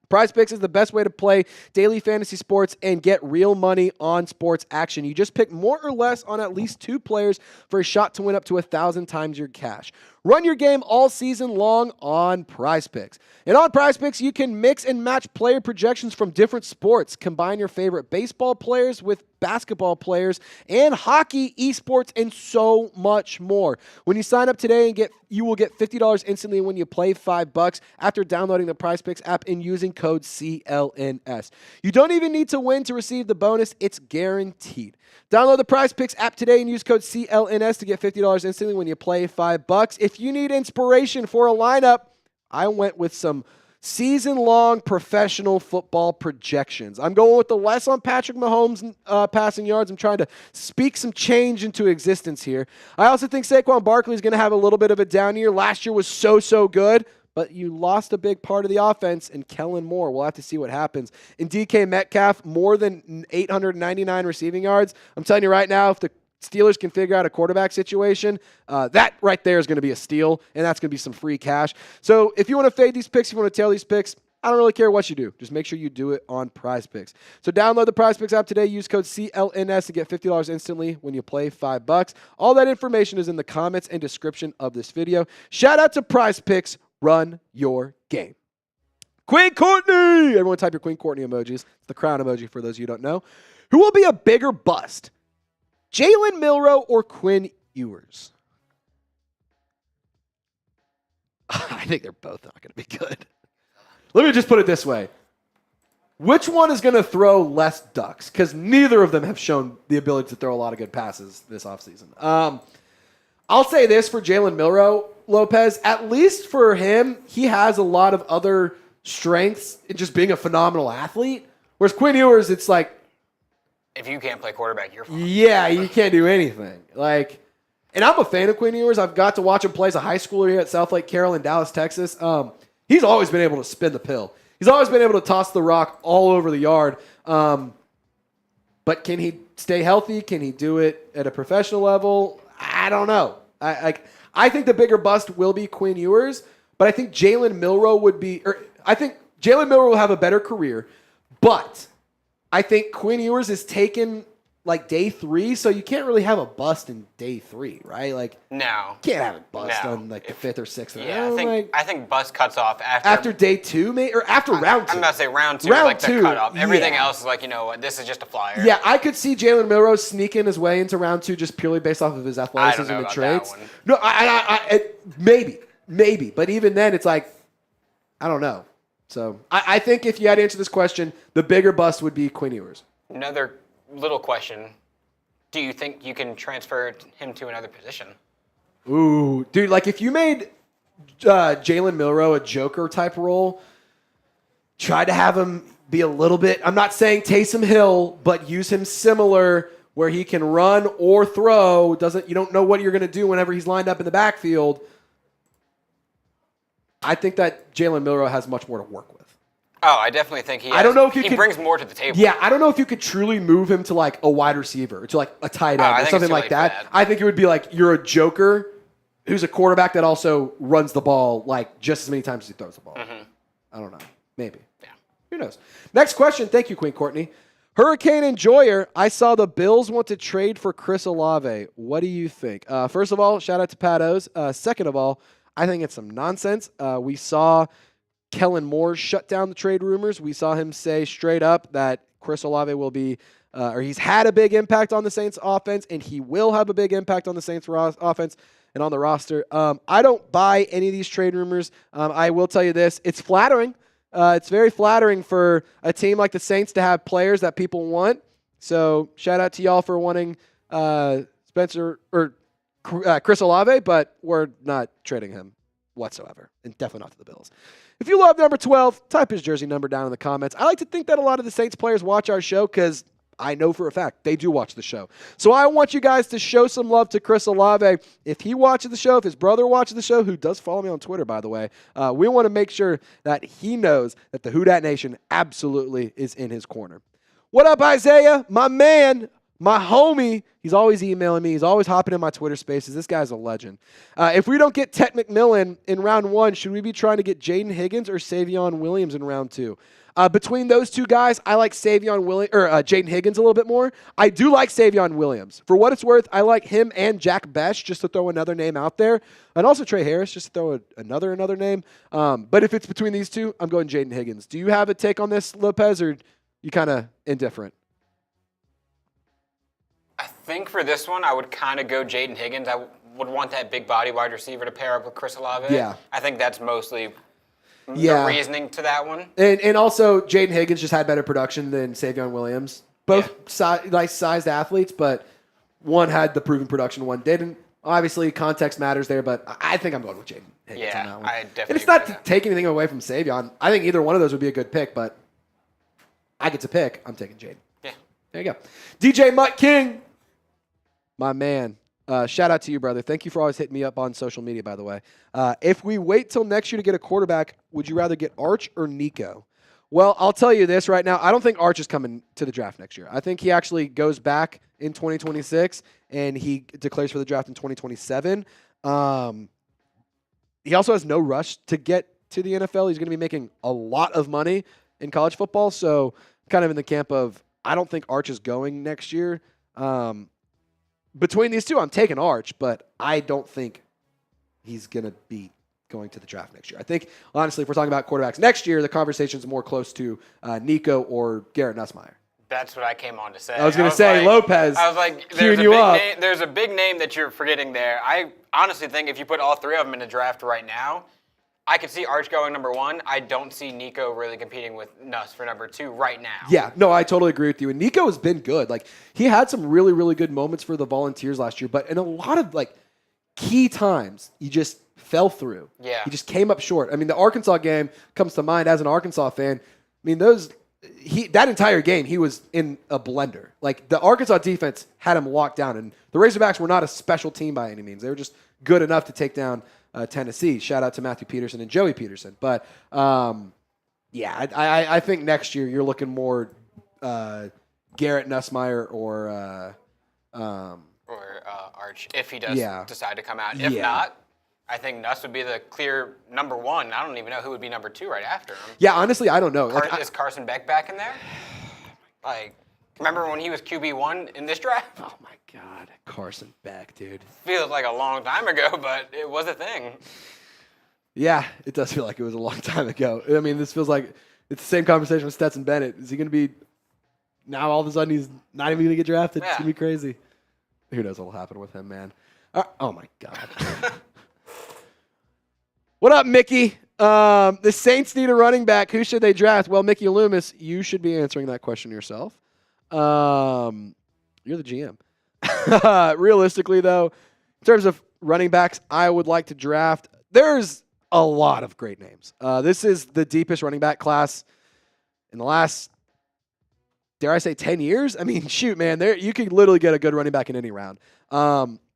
Prize Picks is the best way to play daily fantasy sports and get real money on sports action. You just pick more or less on at least 2 players for a shot to win up to 1,000 times your cash. Run your game all season long on Prize Picks. And on Prize Picks, you can mix and match player projections from different sports. Combine your favorite baseball players with basketball players and hockey, esports, and so much more. When you sign up today, you will get $50 instantly when you play $5 after downloading the Prize Picks app and using code CLNS. You don't even need to win to receive the bonus. It's guaranteed. Download the Prize Picks app today and use code CLNS to get $50 instantly when you play $5. If you need inspiration for a lineup, I went with some season-long professional football projections. I'm going with the less on Patrick Mahomes' passing yards. I'm trying to speak some change into existence here. I also think Saquon Barkley is going to have a little bit of a down year. Last year was so good, but you lost a big part of the offense in Kellen Moore. We'll have to see what happens. In DK Metcalf, more than 899 receiving yards. I'm telling you right now, if the Steelers can figure out a quarterback situation, that right there is going to be a steal, and that's going to be some free cash. So if you want to fade these picks, if you want to tail these picks, I don't really care what you do. Just make sure you do it on Prize Picks. So download the Prize Picks app today. Use code CLNS to get $50 instantly when you play $5. All that information is in the comments and description of this video. Shout out to Prize Picks. Run your game. Queen Courtney! Everyone type your Queen Courtney emojis. It's the crown emoji for those of you who don't know. Who will be a bigger bust? Jalen Milroe or Quinn Ewers? I think they're both not going to be good. Let me just put it this way. Which one is going to throw less ducks? Because neither of them have shown the ability to throw a lot of good passes this offseason. I'll say this for Jalen Milroe, Lopez. At least for him, he has a lot of other strengths in just being a phenomenal athlete. Whereas Quinn Ewers, it's like, if you can't play quarterback, you're fine. Yeah, you can't do anything. And I'm a fan of Quinn Ewers. I've got to watch him play as a high schooler here at South Lake Carroll in Dallas, Texas. He's always been able to spin the pill. He's always been able to toss the rock all over the yard. But can he stay healthy? Can he do it at a professional level? I don't know. I think the bigger bust will be Quinn Ewers, but I think Jalen Milroe will have a better career, but I think Quinn Ewers is taken day 3, so you can't really have a bust in day 3, right? No. Can't have a bust on the 5th or 6th. Yeah, I think bust cuts off after day 2, maybe, or after round 2. I'm about to say round 2 round is two, the cutoff. Everything yeah. else is you know what, this is just a flyer. Yeah, I could see Jalen Milroe sneaking his way into round 2 just purely based off of his athleticism and traits. No, maybe, but even then, it's I don't know. So I think if you had to answer this question, the bigger bust would be Quinn Ewers. Another little question. Do you think you can transfer him to another position? Ooh, dude, if you made Jalen Milroe a Joker type role, try to have him be a little bit, I'm not saying Taysom Hill, but use him similar where he can run or throw. You don't know what you're going to do whenever he's lined up in the backfield. I think that Jalen Milroe has much more to work with. Oh, I definitely think he brings more to the table. Yeah, I don't know if you could truly move him to a wide receiver, to a tight end or something like that. I think it would be you're a joker who's a quarterback that also runs the ball just as many times as he throws the ball. Mm-hmm. I don't know. Maybe. Yeah. Who knows? Next question. Thank you, Queen Courtney. Hurricane Enjoyer, I saw the Bills want to trade for Chris Olave. What do you think? First of all, shout out to Pat O's. Second of all, I think it's some nonsense. We saw Kellen Moore shut down the trade rumors. We saw him say straight up that Chris Olave will be, or he's had a big impact on the Saints offense, and he will have a big impact on the Saints offense and on the roster. I don't buy any of these trade rumors. I will tell you this. It's flattering. It's very flattering for a team like the Saints to have players that people want. So shout out to y'all for wanting Spencer or Chris Olave, but we're not trading him whatsoever, and definitely not to the Bills. If you love number 12, type his jersey number down in the comments. I like to think that a lot of the Saints players watch our show because I know for a fact they do watch the show. So I want you guys to show some love to Chris Olave. If he watches the show, if his brother watches the show, who does follow me on Twitter, by the way, we want to make sure that he knows that the Who Dat Nation absolutely is in his corner. What up, Isaiah? My man. My homie, he's always emailing me. He's always hopping in my Twitter spaces. This guy's a legend. If we don't get Ted McMillan in round 1, should we be trying to get Jaden Higgins or Savion Williams in round 2? Between those two guys, I like Jaden Higgins a little bit more. I do like Savion Williams. For what it's worth, I like him and Jack Besh, just to throw another name out there. And also Trey Harris, just to throw another name. But if it's between these two, I'm going Jaden Higgins. Do you have a take on this, Lopez, or you kind of indifferent? I think for this one, I would kind of go Jaden Higgins. I would want that big body wide receiver to pair up with Chris Olave. Yeah. I think that's mostly the reasoning to that one. And also, Jaden Higgins just had better production than Savion Williams. Both sized athletes, but one had the proven production, one didn't. Obviously, context matters there, but I think I'm going with Jaden Higgins on that one. I definitely and it's not to take anything away from Savion. I think either one of those would be a good pick, but I get to pick. I'm taking Jaden. Yeah. There you go. DJ Mutt King. My man. Shout out to you, brother. Thank you for always hitting me up on social media, by the way. If we wait till next year to get a quarterback, would you rather get Arch or Nico? Well, I'll tell you this right now. I don't think Arch is coming to the draft next year. I think he actually goes back in 2026, and he declares for the draft in 2027. He also has no rush to get to the NFL. He's going to be making a lot of money in college football, so kind of in the camp of I don't think Arch is going next year. Between these two, I'm taking Arch, but I don't think he's going to be going to the draft next year. I think, honestly, if we're talking about quarterbacks next year, the conversation is more close to Nico or Garrett Nussmeier. That's what I came on to say. I was going to say, Lopez. I was like, there's a big name that you're forgetting there. I honestly think if you put all three of them in the draft right now, I could see Arch going number 1. I don't see Nico really competing with Nuss for number 2 right now. Yeah, no, I totally agree with you. And Nico has been good. Like, he had some really, really good moments for the Volunteers last year, but in a lot of, like, key times, he just fell through. Yeah. He just came up short. I mean, the Arkansas game comes to mind as an Arkansas fan. I mean, that entire game, he was in a blender. Like, the Arkansas defense had him locked down, and the Razorbacks were not a special team by any means. They were just good enough to take down Tennessee. Shout out to Matthew Peterson and Joey Peterson. But, yeah, I think next year you're looking more Garrett Nussmeier or Arch, if he does decide to come out. If not, I think Nuss would be the clear number 1. I don't even know who would be number 2 right after him. Yeah, honestly, I don't know. Is Carson Beck back in there? Like, remember when he was QB1 in this draft? Oh, my God. Carson Beck, dude. Feels like a long time ago, but it was a thing. Yeah, it does feel like it was a long time ago. I mean, this feels like it's the same conversation with Stetson Bennett. Is he going to be – now all of a sudden he's not even going to get drafted? Yeah. It's going to be crazy. Who knows what will happen with him, man. Oh, my God. What up, Mickey? The Saints need a running back. Who should they draft? Well, Mickey Loomis, you should be answering that question yourself. You're the GM. Realistically, though, in terms of running backs, I would like to draft. There's a lot of great names. This is the deepest running back class in the last, dare I say, 10 years? I mean, shoot, man, you could literally get a good running back in any round.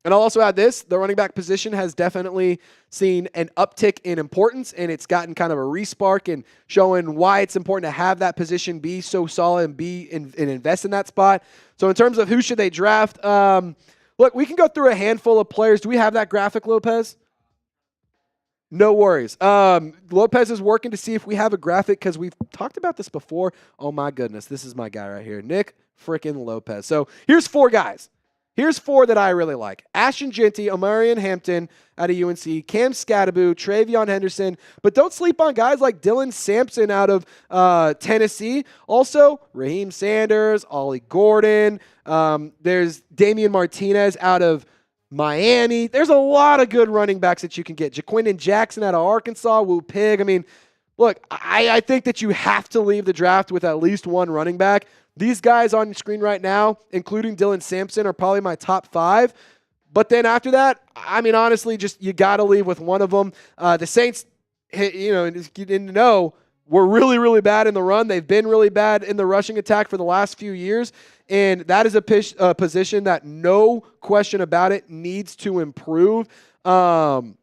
And I'll also add this, the running back position has definitely seen an uptick in importance, and it's gotten kind of a respark and showing why it's important to have that position be so solid and invest in that spot. So in terms of who should they draft, look, we can go through a handful of players. Do we have that graphic, Lopez? No worries. Lopez is working to see if we have a graphic because we've talked about this before. Oh, my goodness. This is my guy right here, Nick frickin' Lopez. So here's 4 guys. Here's 4 that I really like. Ashton Jeanty, Omarion Hampton out of UNC, Cam Scatteraboo, Travion Henderson. But don't sleep on guys like Dylan Sampson out of Tennessee. Also, Raheem Sanders, Ollie Gordon. There's Damian Martinez out of Miami. There's a lot of good running backs that you can get. Jaquindon Jackson out of Arkansas, Woo Pig. I mean, look, I think that you have to leave the draft with at least one running back. These guys on your screen right now, including Dylan Sampson, are probably my top 5. But then after that, I mean, honestly, just you got to leave with one of them. The Saints, you didn't know, were really, really bad in the run. They've been really bad in the rushing attack for the last few years. And that is a position that, no question about it, needs to improve. I'm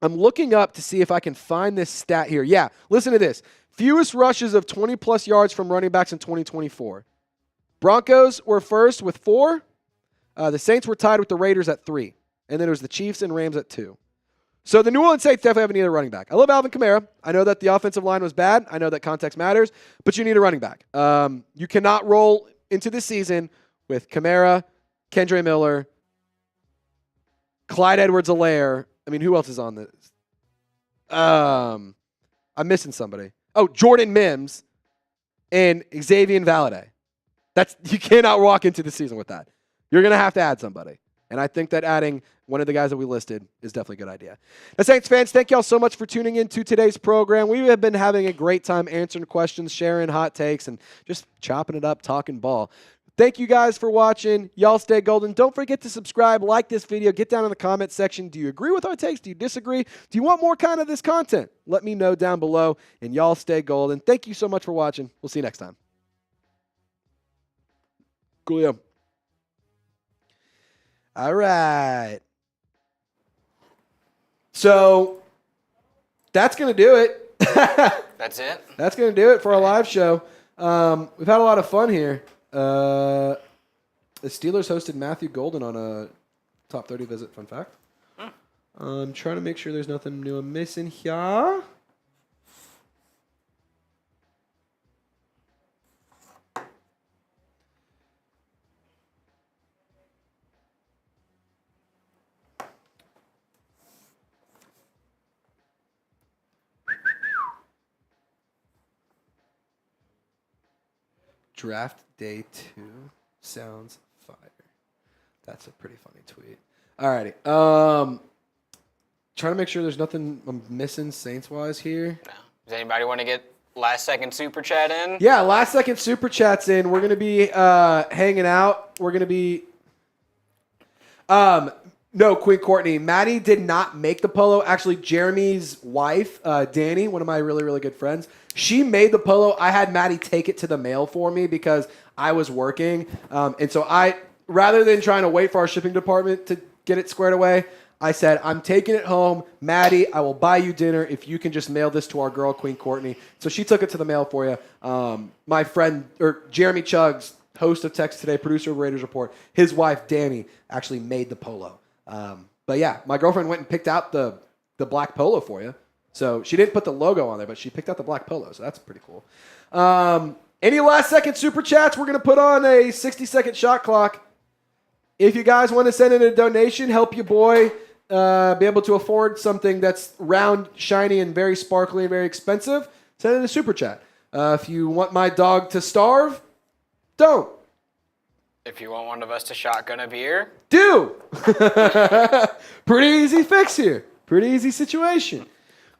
looking up to see if I can find this stat here. Yeah, listen to this. Fewest rushes of 20-plus yards from running backs in 2024. Broncos were first with 4. The Saints were tied with the Raiders at 3. And then it was the Chiefs and Rams at 2. So the New Orleans Saints definitely have a need a running back. I love Alvin Kamara. I know that the offensive line was bad. I know that context matters. But you need a running back. You cannot roll into the season with Kamara, Kendre Miller, Clyde Edwards-Helaire. I mean, who else is on this? I'm missing somebody. Oh, Jordan Mims and Xavier Valade. You cannot walk into the season with that. You're going to have to add somebody. And I think that adding one of the guys that we listed is definitely a good idea. Now, Saints fans, thank you all so much for tuning in to today's program. We have been having a great time answering questions, sharing hot takes, and just chopping it up, talking ball. Thank you guys for watching. Y'all stay golden. Don't forget to subscribe, like this video, get down in the comment section. Do you agree with our takes? Do you disagree? Do you want more kind of this content? Let me know down below, and y'all stay golden. Thank you so much for watching. We'll see you next time. Coolio. All right. So that's going to do it. That's it? That's going to do it for our live show. We've had a lot of fun here. The Steelers hosted Matthew Golden on a top 30 visit, fun fact. I'm trying to make sure there's nothing new I'm missing here. Draft day 2 sounds fire. That's a pretty funny tweet. Alrighty. Trying to make sure there's nothing I'm missing Saints-wise here. No. Does anybody want to get last-second super chat in? Yeah, last-second super chat's in. We're going to be hanging out. We're going to be... No, Queen Courtney. Maddie did not make the polo. Actually, Jeremy's wife, Danny, one of my really, really good friends, she made the polo. I had Maddie take it to the mail for me because I was working. And so rather than trying to wait for our shipping department to get it squared away, I said, I'm taking it home. Maddie, I will buy you dinner if you can just mail this to our girl, Queen Courtney. So she took it to the mail for you. My friend, or Jeremy Chuggs, host of Text Today, producer of Raiders Report, his wife, Danny, actually made the polo. But yeah, my girlfriend went and picked out the black polo for you. So she didn't put the logo on there, but she picked out the black polo. So that's pretty cool. Any last-second super chats? We're going to put on a 60-second shot clock. If you guys want to send in a donation, help your boy be able to afford something that's round, shiny, and very sparkly and very expensive, send in a super chat. If you want my dog to starve, don't. If you want one of us to shotgun a beer, do. Pretty easy fix here. Pretty easy situation.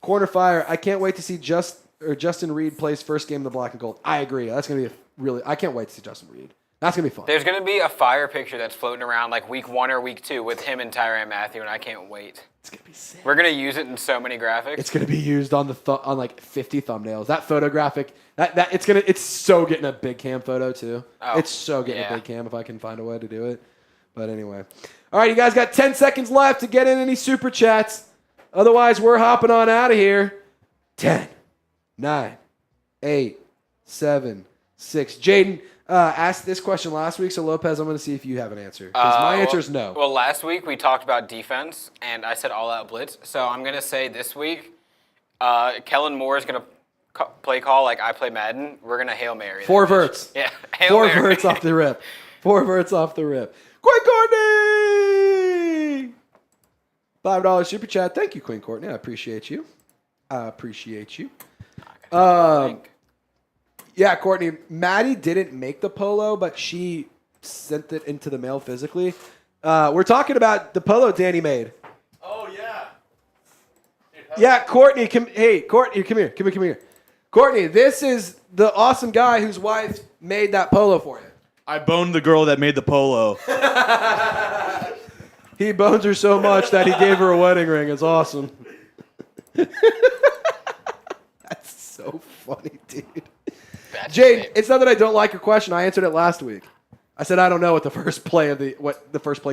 Corner fire. I can't wait to see Justin Reed plays first game of the black and gold. I agree. That's going to be I can't wait to see Justin Reed. That's going to be fun. There's going to be a fire picture that's floating around like week 1 or week 2 with him and Tyrann Mathieu, and I can't wait. It's going to be sick. We're going to use it in so many graphics. It's going to be used on on like 50 thumbnails. That photographic, it's so getting a big cam photo too. Oh, it's so getting a big cam if I can find a way to do it. But anyway. All right, you guys got 10 seconds left to get in any super chats. Otherwise, we're hopping on out of here. 10, 9, 8, 7, 6. Jaden asked this question last week, so Lopez, I'm going to see if you have an answer. Because my answer is no. Well, last week we talked about defense, and I said all-out blitz. So I'm going to say this week, Kellen Moore is going to play call like I play Madden. We're going to Hail Mary. 4 verts. Yeah, Hail Mary. 4 verts off the rip. 4 verts off the rip. Queen Courtney! $5 super chat. Thank you, Queen Courtney. I appreciate you. Yeah, Courtney, Maddie didn't make the polo, but she sent it into the mail physically. We're talking about the polo Danny made. Oh, yeah. Yeah, Courtney, Courtney, come here. Courtney, this is the awesome guy whose wife made that polo for you. I boned the girl that made the polo. He bones her so much that he gave her a wedding ring. It's awesome. That's so funny, dude. Jade, it's not that I don't like your question. I answered it last week. I said I don't know what the first play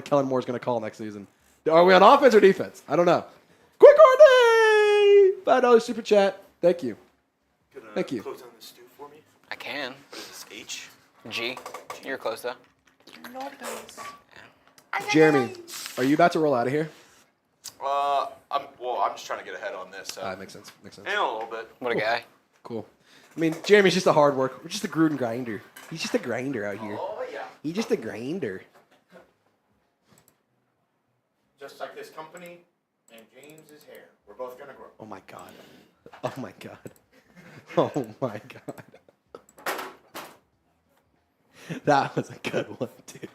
Kellen Moore is going to call next season. Are we on offense or defense? I don't know. Quick Courtney! $5 super chat. Thank you. Thank you. Close down the stew for me. I can. What is this, H? G. You're close, though. Jeremy, are you about to roll out of here? I'm just trying to get ahead on this. So. Makes sense. And a little bit. What a guy. Cool. I mean, Jeremy's just a hard worker. We're just a Gruden grinder. He's just a grinder out here. Oh, yeah. He's just a grinder. Just like this company and James's hair. We're both going to grow. Oh, my God. Oh, my God. Oh, my God. That was a good one, dude.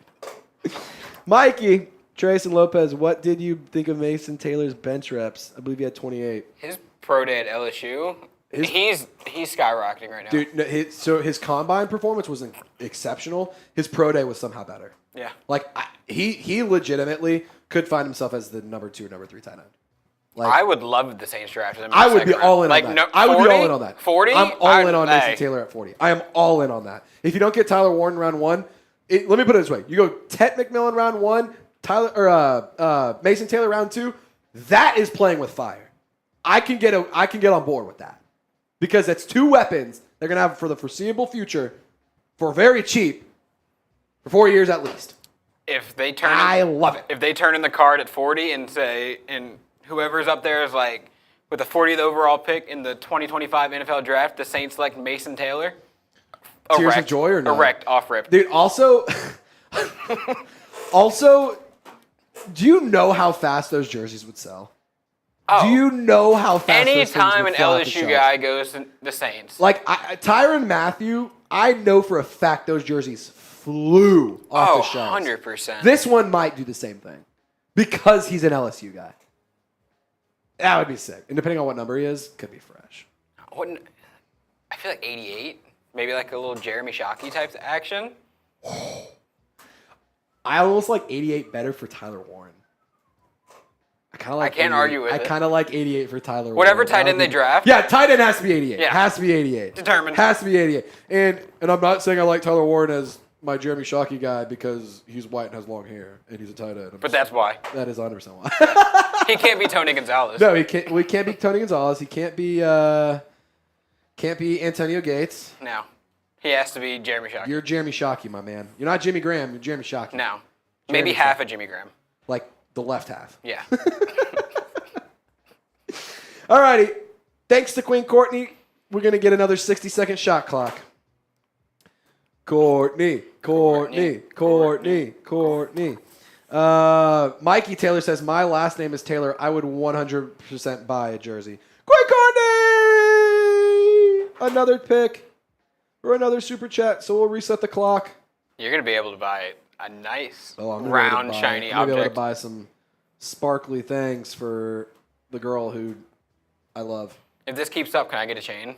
Mikey, Trace, and Lopez, what did you think of Mason Taylor's bench reps? I believe he had 28. His pro day at LSU, he's skyrocketing right now. Dude, so his combine performance was exceptional. His pro day was somehow better. Yeah. Like, he legitimately could find himself as the number 2 or number 3 tight end. Like, I would love the Saints draft him. I would be all in on that. No, I would be all in on that. 40? I'm all in on Mason Taylor at 40. I am all in on that. If you don't get Tyler Warren round 1, let me put it this way. You go Tet McMillan round 1, Mason Taylor round 2, that is playing with fire. I can get on board with that. Because that's 2 weapons they're going to have for the foreseeable future for very cheap for 4 years at least. I love it. If they turn in the card at 40 and say, and whoever's up there is like, with the 40th overall pick in the 2025 NFL draft, the Saints select Mason Taylor. Tears of joy or no? Erect, off rip. Dude, also, do you know how fast those jerseys would sell? Oh. Do you know how fast those things Anytime would an fly off the LSU shelves? guy goes to the Saints. Like, Tyrann Mathieu, I know for a fact those jerseys flew off the shelves. 100%. This one might do the same thing because he's an LSU guy. That would be sick. And depending on what number he is, could be fresh. I feel like 88. Maybe like a little Jeremy Shockey type action. I almost like 88 better for Tyler Warren. I can't argue with it. I kind of like 88 for Tyler Warren. Whatever tight end they draft. Yeah, tight end has to be 88. Yeah. Has to be 88. Determined. Has to be 88. And I'm not saying I like Tyler Warren as my Jeremy Shockey guy because he's white and has long hair and he's a tight end. But that's why. That is 100% why. He can't be Tony Gonzalez. No, he can't. We can't be Tony Gonzalez. He can't be Antonio Gates. No. He has to be Jeremy Shockey. You're Jeremy Shockey, my man. You're not Jimmy Graham. You're Jeremy Shockey. No. Maybe half of Jimmy Graham. Like the left half. Yeah. Alrighty. Thanks to Queen Courtney. We're going to get another 60-second shot clock. Courtney. Mikey Taylor says, my last name is Taylor. I would 100% buy a jersey. Queen Courtney! Another pick or another super chat. So we'll reset the clock. You're going to be able to buy a nice, I'm gonna round, be able to buy- shiny I'm gonna be able object. to buy some sparkly things for the girl who I love. If this keeps up, can I get a chain?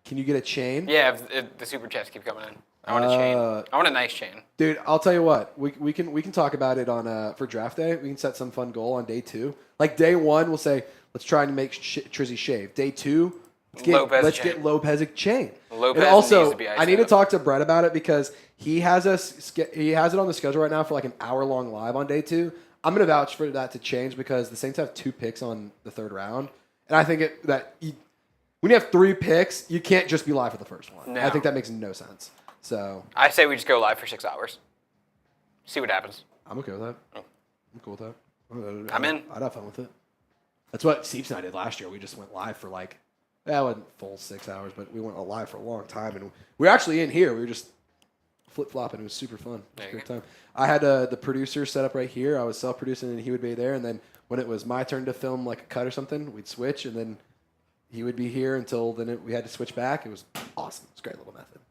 Can you get a chain? Yeah, if the super chats keep coming in. I want a chain. I want a nice chain. Dude, I'll tell you what. We can talk about it on for draft day. We can set some fun goal on day 2. Like day 1, we'll say let's try and make Trizzy shave. Day 2, let's get Lopez a chain. Lopez and also, needs to be iced I need to up. talk to Brett about it because he has it on the schedule right now for like an hour-long live on day 2. I'm gonna vouch for that to change because the Saints have 2 picks on the 3rd round, and I think when you have 3 picks, you can't just be live for the first one. No. I think that makes no sense. So I say we just go live for 6 hours. See what happens. I'm okay with that. I'm cool with that. I'm in. I'd have fun with it. That's what Steve's and I did last year. We just went live for it wasn't full 6 hours, but we went live for a long time. And we were actually in here. We were just flip-flopping. It was super fun. It was a great time. I had the producer set up right here. I was self-producing, and he would be there. And then when it was my turn to film like a cut or something, we'd switch, and then he would be here until then we had to switch back. It was awesome. It was a great little method.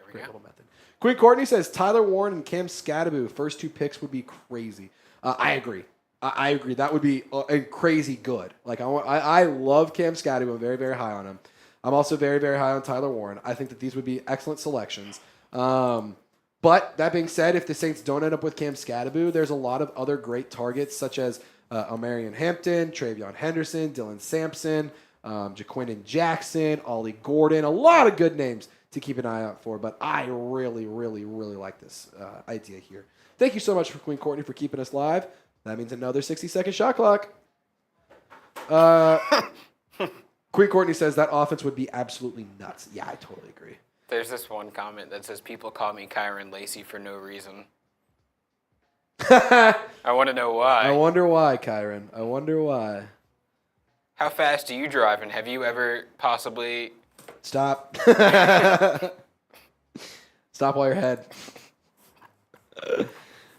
Great little method. Queen Courtney says Tyler Warren and Cam Scadaboo, first 2 picks would be crazy. I agree. I agree. That would be crazy good. Like I love Cam Scadaboo. I'm very, very high on him. I'm also very, very high on Tyler Warren. I think that these would be excellent selections. But that being said, if the Saints don't end up with Cam Scadaboo, there's a lot of other great targets such as Omarion Hampton, Travion Henderson, Dylan Sampson, Jaquindon Jackson, Ollie Gordon. A lot of good names to keep an eye out for, but I really, really, really like this idea here. Thank you so much for Queen Courtney for keeping us live. That means another 60-second shot clock. Queen Courtney says that offense would be absolutely nuts. Yeah, I totally agree. There's this one comment that says people call me Kyron Lacey for no reason. I I want to know why. wonder why, Kyron. I wonder why. How fast do you drive, and have you ever possibly... Stop. Stop while you're ahead.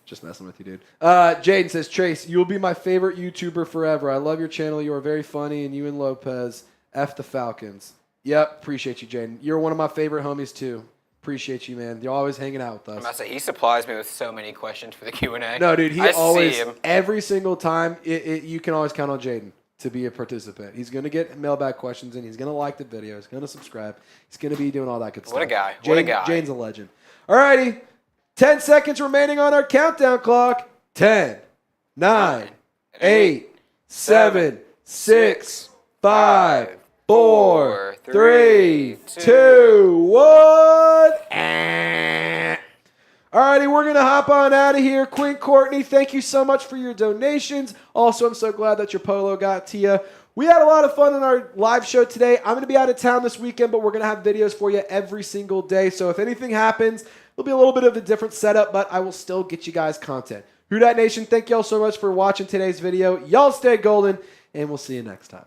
Just messing with you, dude. Jaden says, Trace, you'll be my favorite YouTuber forever. I love your channel. You are very funny, and you and Lopez, F the Falcons. Yep, appreciate you, Jaden. You're one of my favorite homies, too. Appreciate you, man. You're always hanging out with us. I'm about to say, he supplies me with so many questions for the Q&A. No, dude, I see him. every single time, you can always count on Jaden to be a participant. He's going to get mailbag questions in. He's going to like the video. He's going to subscribe. He's going to be doing all that good stuff. What a guy. What a guy. Jaden's a legend. All righty. 10 seconds remaining on our countdown clock. 10, 9, 8, 7, 6, 5, 4, 3, 2, 1. Alrighty, we're going to hop on out of here. Queen Courtney, thank you so much for your donations. Also, I'm so glad that your polo got to you. We had a lot of fun on our live show today. I'm going to be out of town this weekend, but we're going to have videos for you every single day. So if anything happens, it'll be a little bit of a different setup, but I will still get you guys content. Who Dat Nation, thank y'all so much for watching today's video. Y'all stay golden, and we'll see you next time.